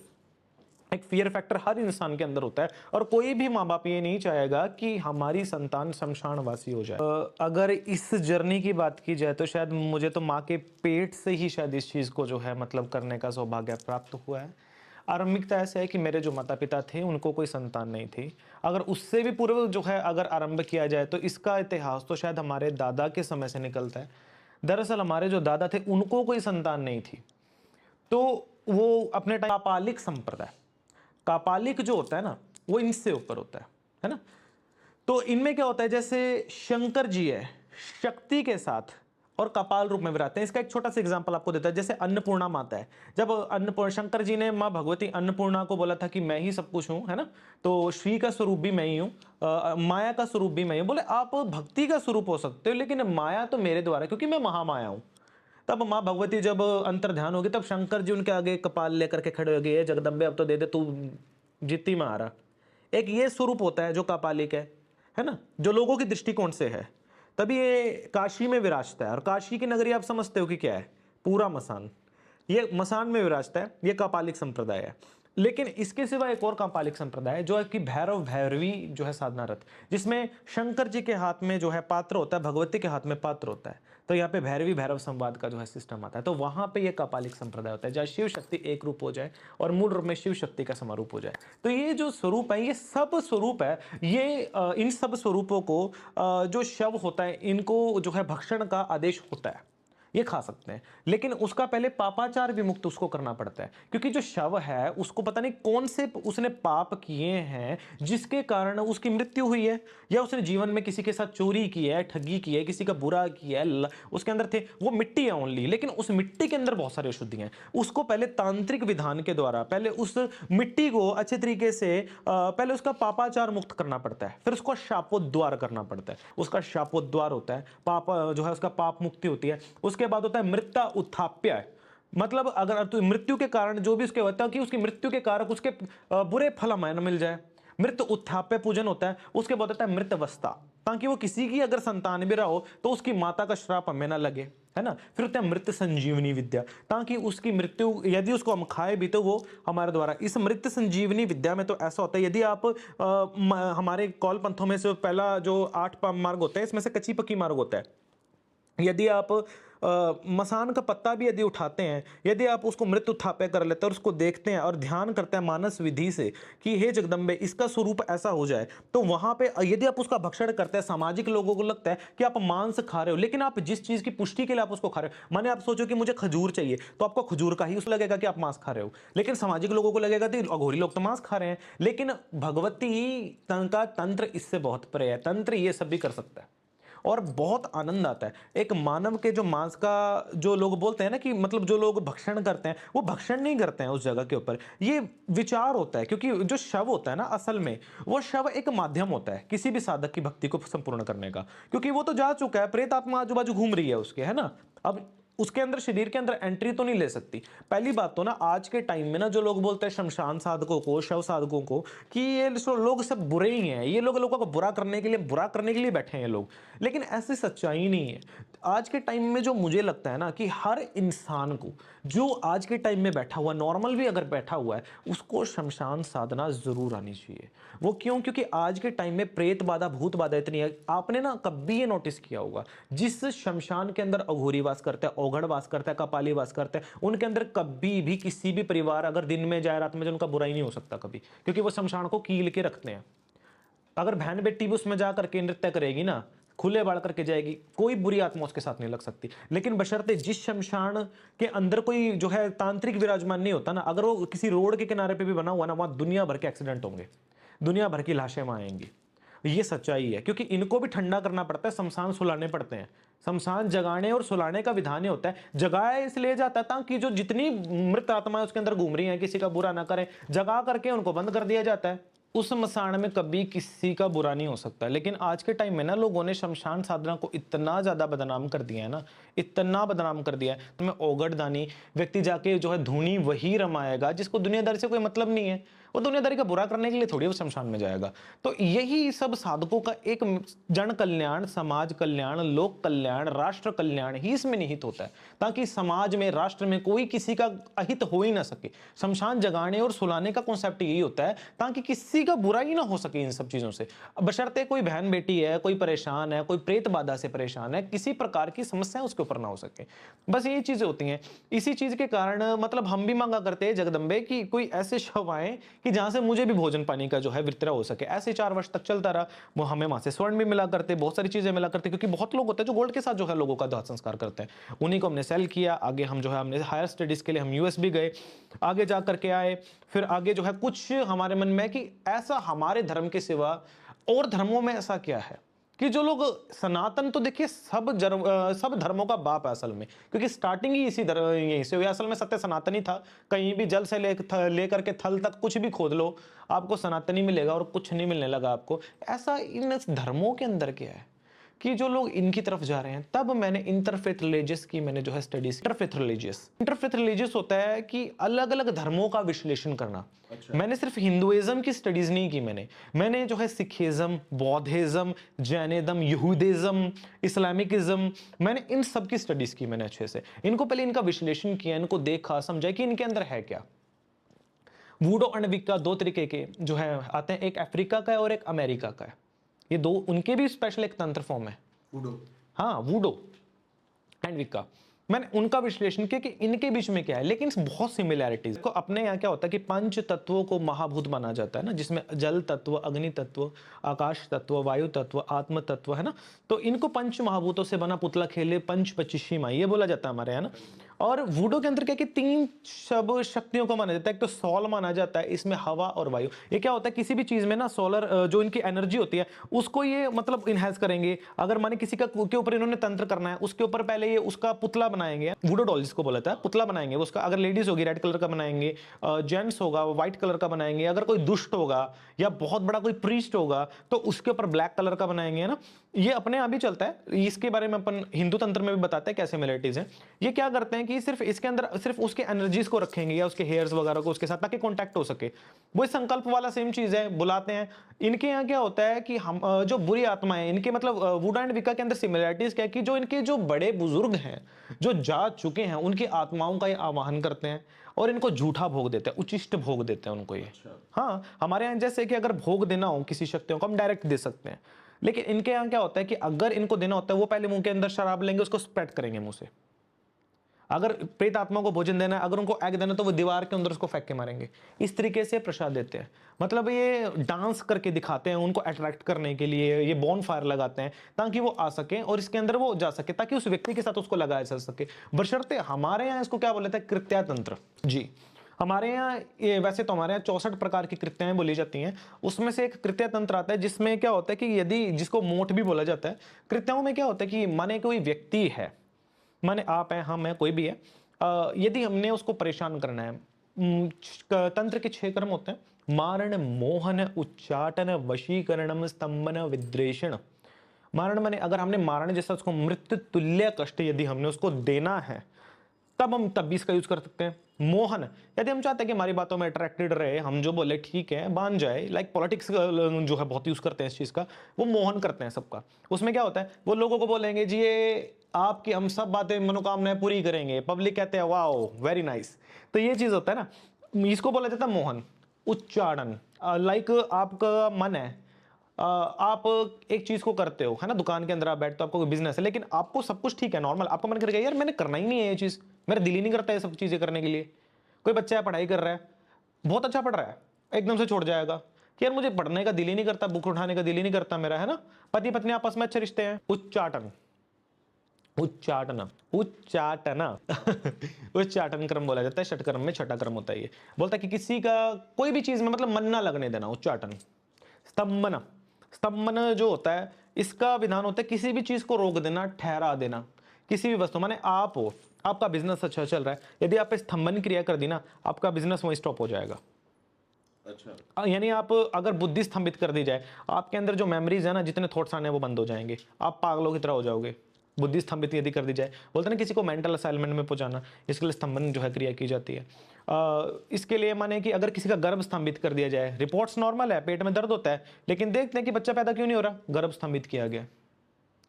एक फियर फैक्टर हर इंसान के अंदर होता है, और कोई भी माँ बाप ये नहीं चाहेगा कि हमारी संतान शमशानवासी हो जाए। अगर इस जर्नी की बात की जाए तो शायद मुझे तो माँ के पेट से ही शायद इस चीज़ को जो है मतलब करने का सौभाग्य प्राप्त हुआ है। आरंभिकता ऐसे है कि मेरे जो माता पिता थे उनको कोई संतान नहीं थी। अगर उससे भी पूर्व जो है अगर आरंभ किया जाए तो इसका इतिहास तो शायद हमारे दादा के समय से निकलता है। दरअसल हमारे जो दादा थे उनको कोई संतान नहीं थी, तो वो अपने टाइम कापालिक संप्रदाय, कापालिक जो होता है ना वो इनसे ऊपर होता है ना। तो इनमें क्या होता है, जैसे शंकर जी है शक्ति के साथ और कपाल रूप में विराजते हैं। इसका एक छोटा सा एग्जांपल आपको देता है, जैसे अन्नपूर्णा माता है। जब अन्नपूर्णा शंकर जी ने माँ भगवती अन्नपूर्णा को बोला था कि मैं ही सब कुछ हूँ, है ना, तो श्री का स्वरूप भी मैं ही हूँ, माया का स्वरूप भी मैं ही हूँ। बोले आप भक्ति का स्वरूप हो सकते हो लेकिन माया तो मेरे द्वारा, क्योंकि मैं महामाया हूँ। तब माँ भगवती जब अंतर ध्यान होगी तब शंकर जी उनके आगे कपाल लेकर के खड़े हो गए, जगदम्बे अब तो दे दे तू जितनी में आ रहा। एक ये स्वरूप होता है जो कापालिक है ना, जो लोगों की दृष्टिकोण से है। तभी ये काशी में विराजता है, और काशी की नगरी आप समझते हो कि क्या है, पूरा मसान, ये मसान में विराजता है, ये कापालिक संप्रदाय है। लेकिन इसके सिवा एक और कापालिक संप्रदाय है जो है कि भैरव भैरवी जो है साधना रथ, जिसमें शंकर जी के हाथ में जो है पात्र होता है, भगवती के हाथ में पात्र होता है। तो यहाँ पे भैरवी भैरव संवाद का जो है सिस्टम आता है, तो वहां पे ये कापालिक संप्रदाय होता है जहाँ शिव शक्ति एक रूप हो जाए और मूल रूप में शिव शक्ति का समारूप हो जाए। तो ये जो स्वरूप है, ये सब स्वरूप है, ये इन सब स्वरूपों को जो शव होता है इनको जो है भक्षण का आदेश होता है, ये खा सकते हैं, लेकिन उसका पहले पापाचार विमुक्त उसको करना पड़ता है, क्योंकि जो शव है उसको पता नहीं कौन से उसने पाप किए हैं जिसके कारण उसकी मृत्यु हुई है, या उसने जीवन में किसी के साथ चोरी की है, ठगी की है, किसी का बुरा किया है, उसके अंदर थे, वो मिट्टी है ओनली, लेकिन उस मिट्टी के अंदर बहुत सारी अशुद्धियां हैं। उसको पहले तांत्रिक विधान के द्वारा पहले उस मिट्टी को अच्छे तरीके से पहले उसका पापाचार मुक्त करना पड़ता है, फिर उसको शापोद्वार करना पड़ता है। उसका शापोद्वार होता है, पाप जो है उसका पाप मुक्ति होती है। उसके बाद होता है मृत्या उत्थाप्य, मतलब अगर तो मृत्यु के कारण जो भी उसके होता है कि उसकी मृत्यु के कारण उसके बुरे फल हमें न मिल जाए, मृत उत्थाप्य पूजन होता है। उसके बाद होता है मृतवस्था, ताकि वो किसी की अगर संतान भी रहा हो तो उसकी माता का श्राप हमें ना लगे, है ना। फिर होता है मृत संजीवनी विद्या, ताकि उसकी मृत्यु यदि उसको हम खाए भी तो वो हमारे द्वारा। इस मृत संजीवनी विद्या में तो ऐसा होता है, यदि आप हमारे कौल पंथों में से पहला जो 8 मार्ग होता है इसमें से कच्ची पक्की मार्ग होता है। यदि आप मसान का पत्ता भी यदि उठाते हैं, यदि आप उसको मृत उत्थाप्य कर लेते हैं और उसको देखते हैं और ध्यान करते हैं मानस विधि से कि हे जगदम्बे इसका स्वरूप ऐसा हो जाए, तो वहां पे यदि आप उसका भक्षण करते हैं, सामाजिक लोगों को लगता है कि आप मांस खा रहे हो, लेकिन आप जिस चीज की पुष्टि के लिए आप उसको खा रहे हो, माने आप सोचो कि मुझे खजूर चाहिए तो आपको खजूर का ही उस लगेगा कि आप मांस खा रहे हो, लेकिन सामाजिक लोगों को लगेगा कि अघोरी लोग तो मांस खा रहे हैं। लेकिन भगवती का तंत्र इससे बहुत परे है, तंत्र ये सब भी कर सकता है और बहुत आनंद आता है। एक मानव के जो मांस का जो लोग बोलते हैं ना कि मतलब जो लोग भक्षण करते हैं वो भक्षण नहीं करते हैं उस जगह के ऊपर, ये विचार होता है, क्योंकि जो शव होता है ना असल में वो शव एक माध्यम होता है किसी भी साधक की भक्ति को संपूर्ण करने का, क्योंकि वो तो जा चुका है, प्रेत आत्मा आजू बाजू घूम रही है उसके, है ना। अब उसके अंदर शरीर के अंदर एंट्री तो नहीं ले सकती। पहली बात तो ना आज के टाइम में ना जो लोग बोलते हैं शमशान साधकों को, शव साधकों को कि ये लोग सब बुरे ही हैं, ये लोगों को बुरा करने के लिए बैठे हैं ये लोग, लेकिन ऐसी सच्चाई नहीं है। आज के टाइम में जो मुझे लगता है ना कि हर इंसान को जो आज के टाइम में बैठा हुआ नॉर्मल भी अगर बैठा हुआ है उसको शमशान साधना जरूर आनी चाहिए। वो क्यों? क्योंकि आज के टाइम में प्रेत बाधा भूत बाधा इतनी है। आपने ना कभी ये नोटिस किया होगा जिस शमशान के अंदर अघोरी वास करता है, औघड़ वास करता है, कपाली वास करता है, उनके अंदर कभी भी किसी भी परिवार अगर दिन में जाए रात में जाए उनका बुरा ही नहीं हो सकता कभी, क्योंकि वो शमशान को कील के रखते हैं। अगर बहन बेटी भी उसमें जा करके नृत्य करेगी ना, खुले बाल करके जाएगी, कोई बुरी आत्मा उसके साथ नहीं लग सकती। लेकिन बशर्ते जिस शमशान के अंदर कोई जो है तांत्रिक विराजमान नहीं होता ना, अगर वो किसी रोड के किनारे पे भी बना हुआ ना, वहां दुनिया भर के एक्सीडेंट होंगे, दुनिया भर की लाशें वहां आएंगी। ये सच्चाई है, क्योंकि इनको भी ठंडा करना पड़ता है, शमशान सुलाने पड़ते हैं। शमशान जगाने और सुलाने का विधान होता है। जगाया इसलिए जाता है ताकि जो जितनी मृत आत्माएं उसके अंदर घूम रही हैं किसी का बुरा ना करें, जगा करके उनको बंद कर दिया जाता है। उस मसान में कभी किसी का बुरा नहीं हो सकता। लेकिन आज के टाइम में ना लोगों ने शमशान साधना को इतना ज्यादा बदनाम कर दिया है ना, इतना बदनाम कर दिया है। तो मैं औगड़ दानी व्यक्ति जाके जो है धूनी वही रमाएगा जिसको दुनियादारी से कोई मतलब नहीं है। वो दुनियादारी का बुरा करने के लिए थोड़ी वो शमशान में जाएगा। तो यही सब साधकों का एक जन कल्याण, समाज कल्याण, लोक कल्याण, राष्ट्र कल्याण ही इसमें निहित होता है, ताकि समाज में, राष्ट्र में कोई किसी का अहित हो ही ना सके। शमशान जगाने और सुलाने का कॉन्सेप्ट यही होता है ताकि किसी का बुरा ही ना हो सके इन सब चीजों से। बशर्ते कोई बहन बेटी है, कोई परेशान है, कोई प्रेत बाधा से परेशान है, किसी प्रकार की समस्या उसके ऊपर ना हो सके, बस यही चीजें होती हैं। इसी चीज के कारण मतलब हम भी मांगा करते हैं जगदम्बे कि कोई ऐसे शव आए कि जहां से मुझे भी भोजन पानी का जो है वितरण हो सके। ऐसे 4 वर्ष तक चलता रहा। वो हमें वहां से स्वर्ण भी मिला करते, बहुत सारी चीजें मिला करते, क्योंकि बहुत लोग होते हैं जो गोल्ड के साथ जो है लोगों का दाह संस्कार करते हैं। उन्हीं को हमने सेल किया। आगे हम जो है हमने हायर स्टडीज के लिए हम यूएस भी गए, आगे जा करके आए। फिर आगे जो है कुछ हमारे मन में कि ऐसा हमारे धर्म के सिवा और धर्मों में ऐसा क्या है कि जो लोग सनातन, तो देखिए सब धर्मों का बाप है असल में, क्योंकि स्टार्टिंग ही इसी यहीं से हुई। असल में सत्य सनातन ही था। कहीं भी जल से लेकर के थल तक कुछ भी खोद लो, आपको सनातन ही मिलेगा और कुछ नहीं मिलने लगा आपको। ऐसा इन धर्मों के अंदर क्या है कि जो लोग इनकी तरफ जा रहे हैं। तब मैंने इंटरफेथ रिलीजियस की मैंने जो है स्टडीज। इंटरफेथ रिलीजियस होता है कि अलग अलग धर्मों का विश्लेषण करना। अच्छा। मैंने सिर्फ हिंदुइज्म की स्टडीज नहीं की, मैंने जो है सिखिज्म, बौद्धिज्म, जैनिज्म, यहूदिज्म, इस्लामिकिज्म, मैंने इन सब की स्टडीज की मैंने अच्छे से। इनको पहले इनका विश्लेषण किया, इनको देखा, समझा कि इनके अंदर है क्या। वूडो एंड विक्का 2 तरीके के जो है आते हैं, एक अफ्रीका का है और एक अमेरिका का है। ये 2 उनके भी स्पेशल एक तंत्र फॉर्म है, वूडो। हाँ, वूडो एंड विक्का। मैंने उनका विश्लेषण किया कि इनके बीच में क्या है, लेकिन बहुत सिमिलैरिटीज को। अपने यहाँ क्या होता है कि 5 तत्वों को महाभूत माना जाता है ना, जिसमें जल तत्व, अग्नि तत्व, आकाश तत्व, वायु तत्व, आत्म तत्व है ना। तो इनको 5 महाभूतों से बना पुतला खेले, पंच पचिशी माई, ये बोला जाता है हमारे यहाँ ना। और वूडो के अंदर क्या कि 3 सब शक्तियों को माना जाता है। एक तो सॉल माना जाता है, इसमें हवा और वायु। ये क्या होता है किसी भी चीज में ना, सोलर जो इनकी एनर्जी होती है उसको ये मतलब इनहेंस करेंगे। अगर माने किसी का के ऊपर इन्होंने तंत्र करना है, उसके ऊपर पहले ये उसका पुतला बनाएंगे, वूडो डॉल जिसको बोला था, पुतला बनाएंगे उसका। अगर लेडीज होगी रेड कलर का बनाएंगे, जेंट्स होगा व्हाइट कलर का बनाएंगे। अगर कोई दुष्ट होगा या बहुत बड़ा कोई प्रीस्ट होगा तो उसके ऊपर ब्लैक कलर का बनाएंगे, है ना। ये अपने आप ही चलता है। इसके बारे में अपन हिंदू तंत्र में भी बताते हैं क्या सिमिलरिटीज है। ये क्या करते हैं कि सिर्फ इसके अंदर सिर्फ उसके एनर्जीज को रखेंगे या उसके हेयर्स वगैरह को उसके साथ, ताकि कांटेक्ट हो सके। वो संकल्प वाला सेम चीज है, बुलाते हैं। इनके यहाँ क्या होता है कि हम जो बुरी आत्माएं इनके मतलब वुडा एंड विका के अंदर सिमिलरिटीज क्या है कि जो इनके जो बड़े बुजुर्ग हैं जो जा चुके हैं, उनकी आत्माओं का ये आवाहन करते हैं और इनको झूठा भोग देते हैं, उचिष्ट भोग देते हैं उनको ये। अच्छा। हाँ, हमारे यहाँ जैसे कि अगर भोग देना हो किसी शक्तियों को हम डायरेक्ट दे सकते हैं, लेकिन इनके यहाँ क्या होता है कि अगर इनको देना होता है वो पहले मुंह के अंदर शराब लेंगे, उसको स्प्रेड करेंगे मुंह से। अगर प्रेत आत्मा को भोजन देना है, अगर उनको एग देना तो वो दीवार के अंदर उसको फेंक के मारेंगे। इस तरीके से प्रसाद देते हैं। मतलब ये डांस करके दिखाते हैं उनको अट्रैक्ट करने के लिए। ये बॉन फायर लगाते हैं ताकि वो आ सके और इसके अंदर वो जा सके, ताकि उस व्यक्ति के साथ उसको लगाया जा सके। बशर्ते हमारे यहाँ इसको क्या बोले थे, कृत्या तंत्र। जी, हमारे यहाँ वैसे तो हमारे यहाँ 64 प्रकार की कृत्याएं बोली जाती हैं। उसमें से एक कृत्या तंत्र आता है जिसमें क्या होता है कि यदि, जिसको मोठ भी बोला जाता है, कृत्याओं में क्या होता है कि माने कोई व्यक्ति है, माने आप हैं, हम हैं, कोई भी है, यदि हमने उसको परेशान करना है। तंत्र के 6 कर्म होते हैं: मारण, मोहन, उच्चाटन, वशीकरणम, स्तंभन, विद्रेषण। मारण माने अगर हमने मारण जैसा उसको मृत्यु तुल्य कष्ट यदि हमने उसको देना है तब हम तब भी इसका यूज कर सकते हैं। मोहन, यदि हम चाहते हैं कि हमारी बातों में अट्रैक्टेड रहे, हम जो बोले ठीक है मान जाए, लाइक पॉलिटिक्स जो है बहुत यूज करते हैं इस चीज का, वो मोहन करते हैं सबका। उसमें क्या होता है, वो लोगों को बोलेंगे जी ये आपकी हम सब बातें मनोकामनाएं पूरी करेंगे, पब्लिक कहते हैं वाओ वेरी नाइस। तो ये चीज होता है ना, इसको बोला जाता है मोहन। उच्चारण, लाइक आपका मन है, आप एक चीज को करते हो, है ना, दुकान के अंदर आप बैठते हो, आपको कोई बिजनेस है, लेकिन आपको सब कुछ ठीक है नॉर्मल, आपका मन करेगा यार मैंने करना ही नहीं है ये चीज, मेरा दिल ही नहीं करता है सब चीजें करने के लिए। कोई बच्चा है पढ़ाई कर रहा है, बहुत अच्छा पढ़ रहा है, एकदम से छोड़ जाएगा कि यार मुझे पढ़ने का दिल ही नहीं करता, बुक उठाने का दिल ही नहीं करता मेरा, है ना। पति पत्नी आपस में अच्छे रिश्ते हैं। उच्चाटन, उच्चाटना, उच्चाटना उच्चाटन क्रम बोला जाता है। षटकर्म में छठा क्रम होता है। ये बोलता है कि किसी का कोई भी चीज में मतलब मन ना लगने देना, उच्चाटन। स्तंभन, स्तंभन जो होता है इसका विधान होता है किसी भी चीज को रोक देना, ठहरा देना। किसी भी वस्तु, माने आप हो, आपका बिजनेस अच्छा चल रहा है, यदि आप स्तंभन क्रिया कर दी ना, आपका बिजनेस वहीं स्टॉप हो जाएगा। अच्छा, यानी आप अगर बुद्धि स्तंभित कर दी जाए, आपके अंदर जो मेमोरीज है ना, जितने थॉट्स आने हैं वो बंद हो जाएंगे, आप पागलों की तरह हो जाओगे। बुद्धि स्तंभित यदि कर दी जाए, बोलते हैं ना किसी को मेंटल असाइनमेंट में पहुंचाना, इसके लिए स्तंभन जो है क्रिया की जाती है। इसके लिए माने कि अगर किसी का गर्भ स्तंभित कर दिया जाए, रिपोर्ट्स नॉर्मल है, पेट में दर्द होता है, लेकिन देखते हैं कि बच्चा पैदा क्यों नहीं हो रहा, गर्भ स्तंभित किया गया।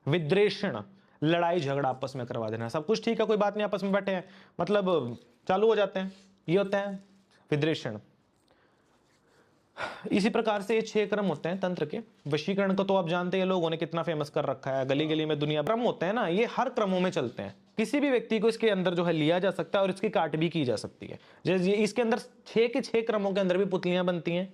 विद्रेषण, लड़ाई झगड़ा आपस में करवा देना, सब कुछ ठीक है, कोई बात नहीं, आपस में बैठे हैं, मतलब चालू हो जाते हैं, ये होता है विद्रेषण। इसी प्रकार से ये 6 क्रम होते हैं तंत्र के। वशीकरण को तो आप जानते हैं, लोगों ने कितना फेमस कर रखा है, गली गली में दुनिया। क्रम होते हैं ना, ये हर क्रमों में चलते हैं। किसी भी व्यक्ति को इसके अंदर जो है लिया जा सकता है और इसकी काट भी की जा सकती है। जैसे इसके अंदर 6 के 6 क्रमों के अंदर भी पुतलियां बनती हैं,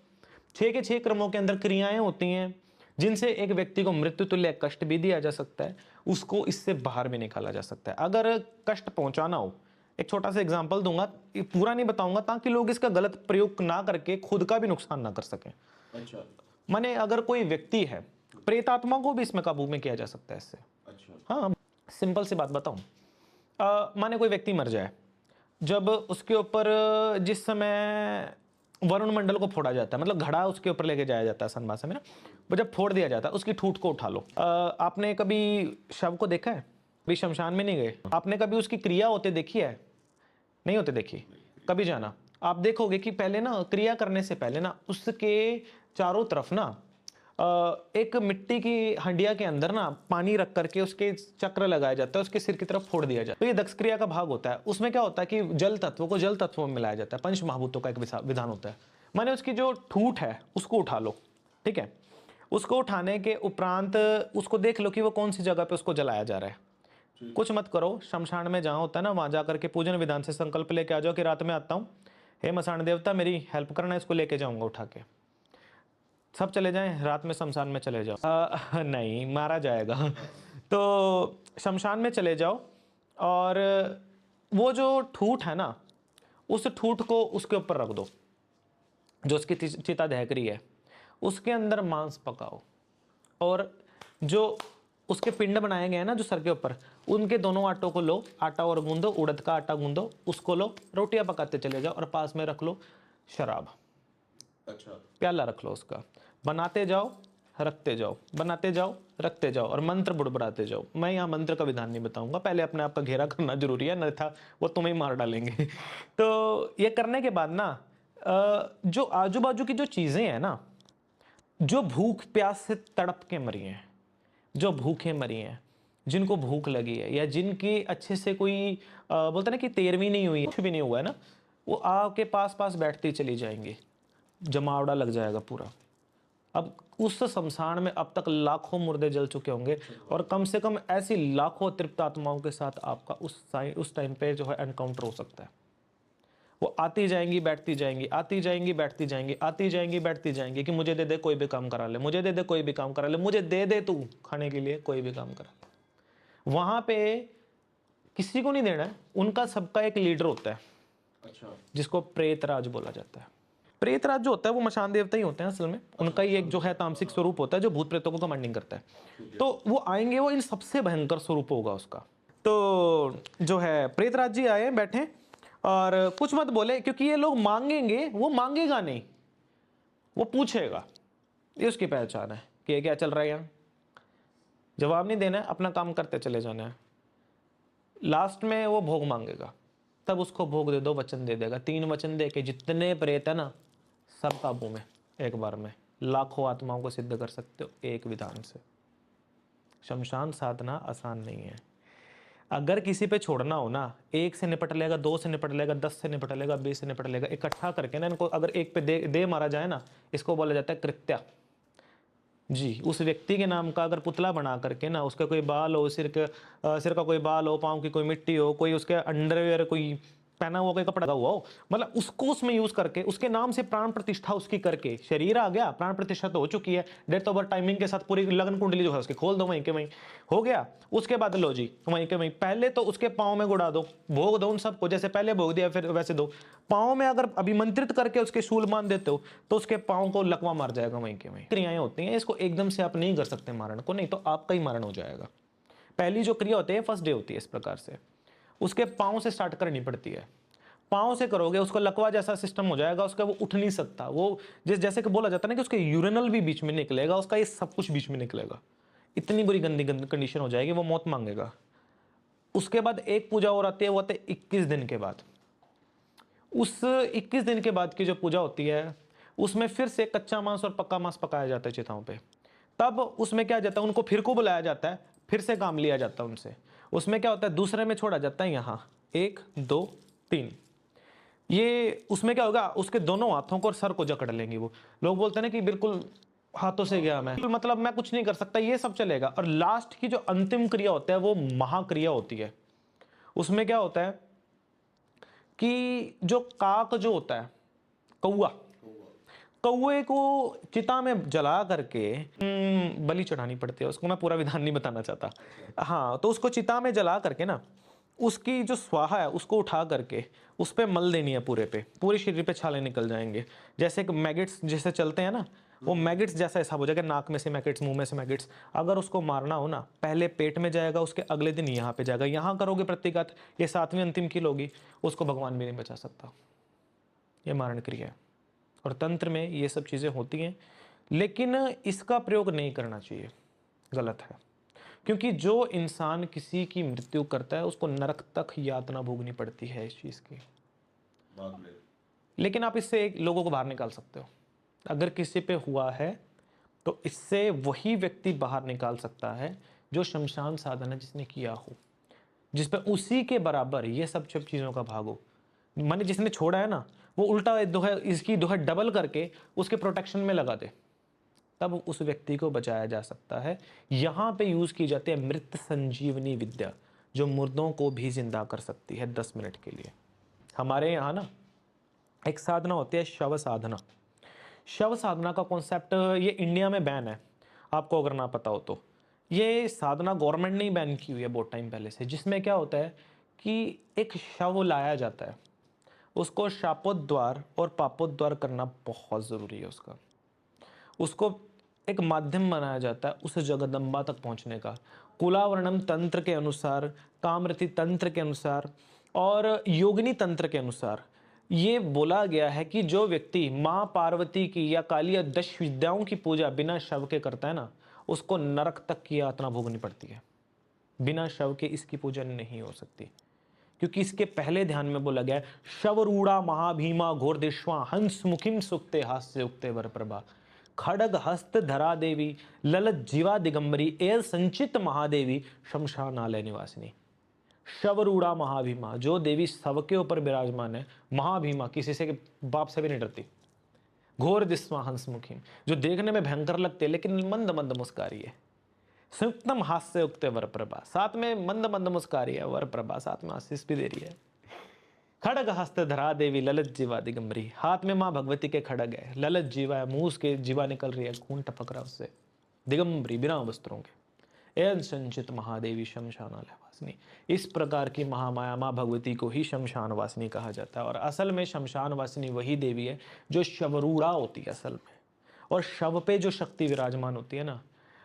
6 के 6 क्रमों के अंदर क्रियाएं होती हैं जिनसे एक व्यक्ति को मृत्यु तुल्य कष्ट भी दिया जा सकता है, उसको इससे बाहर भी निकाला जा सकता है। अगर कष्ट पहुंचाना हो, एक छोटा सा एग्जांपल दूंगा, पूरा नहीं बताऊंगा ताकि लोग इसका गलत प्रयोग ना करके खुद का भी नुकसान ना कर सकें। अच्छा। माने अगर कोई व्यक्ति है, प्रेत आत्मा को भी इसमें काबू में किया जा सकता है इससे। अच्छा। हाँ, सिंपल सी बात बताऊं, माने कोई व्यक्ति मर जाए, जब उसके ऊपर जिस समय वरुण मंडल को फोड़ा जाता है, मतलब घड़ा उसके ऊपर लेके जाया जाता है सन भाषा में ना, वो जब फोड़ दिया जाता है, उसकी ठूठ को उठा लो। आपने कभी शव को देखा है? भी शमशान में नहीं गए, आपने कभी उसकी क्रिया होते देखी है? नहीं होते देखी, कभी जाना, आप देखोगे कि पहले ना क्रिया करने से पहले ना उसके चारों तरफ ना एक मिट्टी की हंडिया के अंदर ना पानी रख करके उसके चक्र लगाया जाता है, उसके सिर की तरफ फोड़ दिया जाता है। तो ये दक्ष क्रिया का भाग होता है। उसमें क्या होता है कि जल तत्व को जल तत्वों में मिलाया जाता है, पंच महाभूतों का एक विधान होता है। माने उसकी जो ठूठ है उसको उठा लो, ठीक है, उसको उठाने के उपरांत उसको देख लो कि वो कौन सी जगह पे उसको जलाया जा रहा है। कुछ मत करो, शमशान में जहाँ होता है ना, वहां जाकर के पूजन विधान से संकल्प लेके आ जाओ कि रात में आता हूँ, हे मसान देवता मेरी हेल्प करना, इसको लेके जाऊंगा उठा के। सब चले जाएं, रात में शमशान में चले जाओ। नहीं, मारा जाएगा। तो शमशान में चले जाओ और वो जो ठूठ है ना, उस ठूठ को उसके ऊपर रख दो, जो उसकी चिता दहक रही है, उसके अंदर मांस पकाओ, और जो उसके पिंड बनाए गए हैं ना जो सर के ऊपर, उनके दोनों आटों को लो, आटा और गूंदो, उड़द का आटा गूंदो, उसको लो, रोटियां पकाते चले जाओ और पास में रख लो शराब। अच्छा। प्याला रख लो उसका, बनाते जाओ रखते जाओ, बनाते जाओ रखते जाओ और मंत्र बुड़बुड़ाते जाओ। मैं यहाँ मंत्र का विधान नहीं बताऊंगा, पहले अपने आप का घेरा करना जरूरी है, नहीं था वो तुम्हें मार डालेंगे। तो ये करने के बाद ना जो आजू बाजू की जो चीजें हैं ना, जो भूख प्यास से तड़प के मरी हैं, जो भूखे मरी हैं, जिनको भूख लगी है, या जिनकी अच्छे से कोई बोलते ना कि 13वीं नहीं हुई, कुछ भी नहीं हुआ है ना, वो आपके पास पास बैठती चली जाएंगी, जमावड़ा लग जाएगा पूरा। अब उस शमशान में अब तक लाखों मुर्दे जल चुके होंगे और कम से कम ऐसी लाखों तृप्त आत्माओं के साथ आपका उस टाइम पे जो है एनकाउंटर हो सकता है। वो आती जाएंगी बैठती जाएंगी, आती जाएंगी बैठती जाएंगी, आती जाएंगी बैठती जाएंगी कि मुझे दे दे कोई भी काम करा ले, मुझे दे दे कोई भी काम करा ले, मुझे दे दे तू खाने के लिए कोई भी काम करा ले। वहां पे किसी को नहीं देना है, उनका सबका एक लीडर होता है। अच्छा। जिसको प्रेतराज बोला जाता है। प्रेतराज जो होता है वो मशान देवता ही होते हैं असल में, उनका ही एक जो है तामसिक स्वरूप होता है जो भूत प्रेतों को कमांडिंग करता है। तो वो आएंगे, वो इन सबसे भयंकर स्वरूप होगा उसका। तो जो है प्रेतराज जी आए बैठे और कुछ मत बोले, क्योंकि ये लोग मांगेंगे, वो मांगेगा नहीं, वो पूछेगा। ये उसकी पहचान है कि ये क्या चल रहा है यहाँ। जवाब नहीं देना है, अपना काम करते चले जाना है। लास्ट में वो भोग मांगेगा, तब उसको भोग दे दो, वचन दे देगा। 3 वचन दे के जितने प्रेत है ना सब काबू में एक बार में, लाखों आत्माओं को सिद्ध कर सकते हो एक विधान से। शमशान साधना आसान नहीं है। अगर किसी पे छोड़ना हो ना, 1 से निपट लेगा, 2 से निपट लेगा, 10 से निपट लेगा, 20 से निपट लेगा, इकट्ठा करके ना इनको अगर एक पे दे मारा जाए ना, इसको बोला जाता है कृत्या जी। उस व्यक्ति के नाम का अगर पुतला बना करके ना, उसका कोई बाल हो, सिर का कोई बाल हो, पाँव की कोई मिट्टी हो, कोई उसके अंडरवेयर कोई पहना हुआ कोई कपड़ा हुआ हो, मतलब उसको उसमें यूज करके उसके नाम से प्राण प्रतिष्ठा उसकी करके, शरीर आ गया, प्राण प्रतिष्ठा तो हो चुकी है, डेथ ओवर टाइमिंग के साथ पूरी लगन कुंडली जो है उसके खोल दो, वहीं के वहीं हो गया। उसके बाद लो जी वहीं के वहीं, पहले तो उसके पाँव में गुड़ा दो, भोग दो उन सबको, जैसे पहले भोग दिया फिर वैसे दो। पाँव में अगर अभिमंत्रित करके उसके शूल बांध देते हो तो उसके पाँव को लकवा मार जाएगा वहीं के वहीं। क्रियाएं होती हैं, इसको एकदम से आप नहीं कर सकते मारण को, नहीं तो आपका ही मारण हो जाएगा। पहली जो क्रिया होती है फर्स्ट डे होती है इस प्रकार से, उसके पाँव से स्टार्ट करनी पड़ती है। पाँव से करोगे उसको लकवा जैसा सिस्टम हो जाएगा उसका, वो उठ नहीं सकता। वो जैसे कि बोला जाता है ना कि उसके यूरिनल भी बीच में निकलेगा, उसका ये सब कुछ बीच में निकलेगा। इतनी बुरी गंदी कंडीशन हो जाएगी, वो मौत मांगेगा। उसके बाद एक पूजा और आती है, वो आती है 21 दिन के बाद। उस 21 दिन के बाद की जो पूजा होती है, उसमें फिर से कच्चा मांस और पक्का मांस पकाया जाता है चिताओं पे। तब उसमें क्या जाता है, उनको फिर को बुलाया जाता है, फिर से काम लिया जाता है उनसे। उसमें क्या होता है, दूसरे में छोड़ा जाता है, यहाँ 1 2 3, ये उसमें क्या होगा, उसके दोनों हाथों को और सर को जकड़ लेंगे वो। लोग बोलते हैं ना कि बिल्कुल हाथों से गया मैं, मतलब मैं कुछ नहीं कर सकता, ये सब चलेगा। और लास्ट की जो अंतिम क्रिया होता है वो महाक्रिया होती है। उसमें क्या होता है कि जो काक जो होता है, कौआ, कौए को चिता में जला करके बलि चढ़ानी पड़ती है। उसको मैं पूरा विधान नहीं बताना चाहता। हाँ, तो उसको चिता में जला करके ना, उसकी जो स्वाहा है उसको उठा करके उस पे मल देनी है, पूरे शरीर पे छाले निकल जाएंगे। जैसे कि मैगेट्स जैसे चलते हैं ना, वो मैगेट्स जैसा हिसाब हो जाएगा, नाक में से मैगेट्स, मुंह में से मैगेट्स। अगर उसको मारना हो ना, पहले पेट में जाएगा, उसके अगले दिन यहाँ पे जाएगा। यहाँ करोगे प्रतिघात, ये 7वीं अंतिम किल होगी, उसको भगवान भी नहीं बचा सकता। ये मारण क्रिया है। और तंत्र में ये सब चीज़ें होती हैं, लेकिन इसका प्रयोग नहीं करना चाहिए, गलत है। क्योंकि जो इंसान किसी की मृत्यु करता है उसको नरक तक यातना भोगनी पड़ती है इस चीज़ की। बाद में लेकिन आप इससे लोगों को बाहर निकाल सकते हो। अगर किसी पे हुआ है तो इससे वही व्यक्ति बाहर निकाल सकता है जो शमशान साधना जिसने किया हो, जिस पे उसी के बराबर ये सब चीज़ों का भाग हो। माने जिसने छोड़ा है ना, वो उल्टा दोहा, इसकी दोहा डबल करके उसके प्रोटेक्शन में लगा दे, तब उस व्यक्ति को बचाया जा सकता है। यहाँ पे यूज़ की जाती है मृत संजीवनी विद्या, जो मुर्दों को भी जिंदा कर सकती है 10 मिनट के लिए। हमारे यहाँ ना एक साधना होती है शव साधना। शव साधना का कॉन्सेप्ट ये इंडिया में बैन है, आपको अगर ना पता हो तो। ये साधना गवर्नमेंट ने ही बैन की हुई है बहुत टाइम पहले से। जिसमें क्या होता है कि एक शव लाया जाता है, उसको शापोद्वार और पापोद्वार करना बहुत ज़रूरी है। उसको एक माध्यम बनाया जाता है उस जगदम्बा तक पहुंचने का। कुलावर्णम तंत्र के अनुसार, कामरति तंत्र के अनुसार और योगिनी तंत्र के अनुसार ये बोला गया है कि जो व्यक्ति माँ पार्वती की या काली या 10 विद्याओं की पूजा बिना शव के करता है ना, उसको नरक तक की यातना भोगनी पड़ती है। बिना शव के इसकी पूजा नहीं हो सकती, क्योंकि इसके पहले ध्यान में बोला गया है शवरूढ़ा महाभीमा घोरदेश्वा हंस मुखिम सुक्ते हास्य उक्ते वर प्रभा खड़ग हस्त धरा देवी ललत जीवा दिगंबरी एल संचित महादेवी शमशानालय निवासिनी। शवरूढ़ा महाभीमा, जो देवी शव के ऊपर विराजमान है, महाभीमा, किसी से बाप से भी नहीं डरती। घोर दिस्वा हंस मुखिम, जो देखने में भयंकर लगते लेकिन मंद मंद मुस्कारी है। संयुक्तम हास्य उक्ते वर प्रभा, साथ में मंद मंद मुस्कारी है, वर प्रभा साथ में आशीष भी दे रही है। खड़ग हस्त धरा देवी ललित जीवा दिगंबरी, हाथ में माँ भगवती के खड़ग है, ललित जीवा है, मुंह के जीवा निकल रही है, खून टपक रहा है उससे। दिगंबरी, बिना वस्त्रों के। एन संचित महादेवी शमशानालय वासिनी। इस प्रकार की महामाया माँ भगवती को ही शमशान वासिनी कहा जाता है। और असल में शमशान वासिनी वही देवी है जो शवरूढ़ा होती है असल में। और शव पे जो शक्ति विराजमान होती है ना,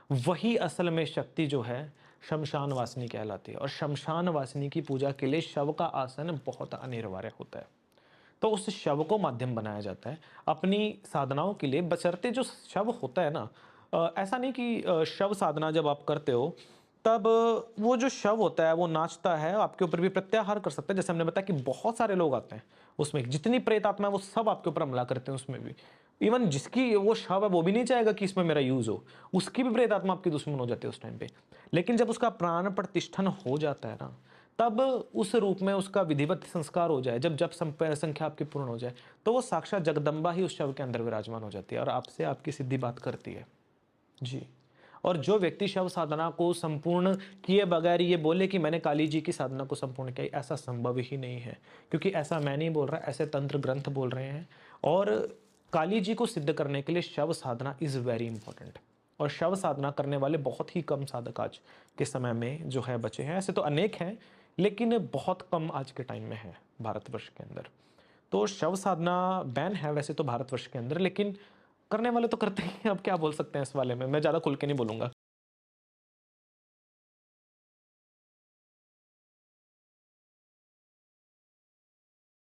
वही असल में शक्ति जो है शमशान वासिनी कहलाती है। और शमशान वासिनी की पूजा के लिए शव का आसन बहुत अनिवार्य होता है। तो उस शव को माध्यम बनाया जाता है अपनी साधनाओं के लिए, बशर्ते जो शव होता है ना, ऐसा नहीं कि शव साधना जब आप करते हो तब वो जो शव होता है वो नाचता है, आपके ऊपर भी प्रत्याहार कर सकता है। जैसे हमने बताया कि बहुत सारे लोग आते हैं उसमें, जितनी प्रेत आत्मा है वो सब आपके ऊपर हमला करते हैं उसमें भी। इवन जिसकी वो शव है वो भी नहीं चाहेगा कि इसमें मेरा यूज हो, उसकी भी प्रेत आत्मा आपकी दुश्मन हो जाती है उस टाइम पे। लेकिन जब उसका प्राण प्रतिष्ठन हो जाता है ना, तब उस रूप में उसका विधिवत संस्कार हो जाए, जब जब संख्या आपकी पूर्ण हो जाए, तो वो साक्षात जगदम्बा ही उस शव के अंदर विराजमान हो जाती है और आपसे आपकी सिद्धि बात करती है जी। और जो व्यक्ति शव साधना को संपूर्ण किए बगैर ये बोले कि मैंने काली जी की साधना को संपूर्ण किया, ऐसा संभव ही नहीं है। क्योंकि ऐसा मैं नहीं बोल रहा, ऐसे तंत्र ग्रंथ बोल रहे हैं। और काली जी को सिद्ध करने के लिए शव साधना इज़ वेरी इंपॉर्टेंट। और शव साधना करने वाले बहुत ही कम साधक आज के समय में जो है बचे हैं। ऐसे तो अनेक हैं, लेकिन बहुत कम आज के टाइम में है भारतवर्ष के अंदर। तो शव साधना बैन है वैसे तो भारतवर्ष के अंदर, लेकिन करने वाले तो करते ही हैं। अब क्या बोल सकते हैं इस वाले में, मैं ज़्यादा खुल के नहीं बोलूँगा।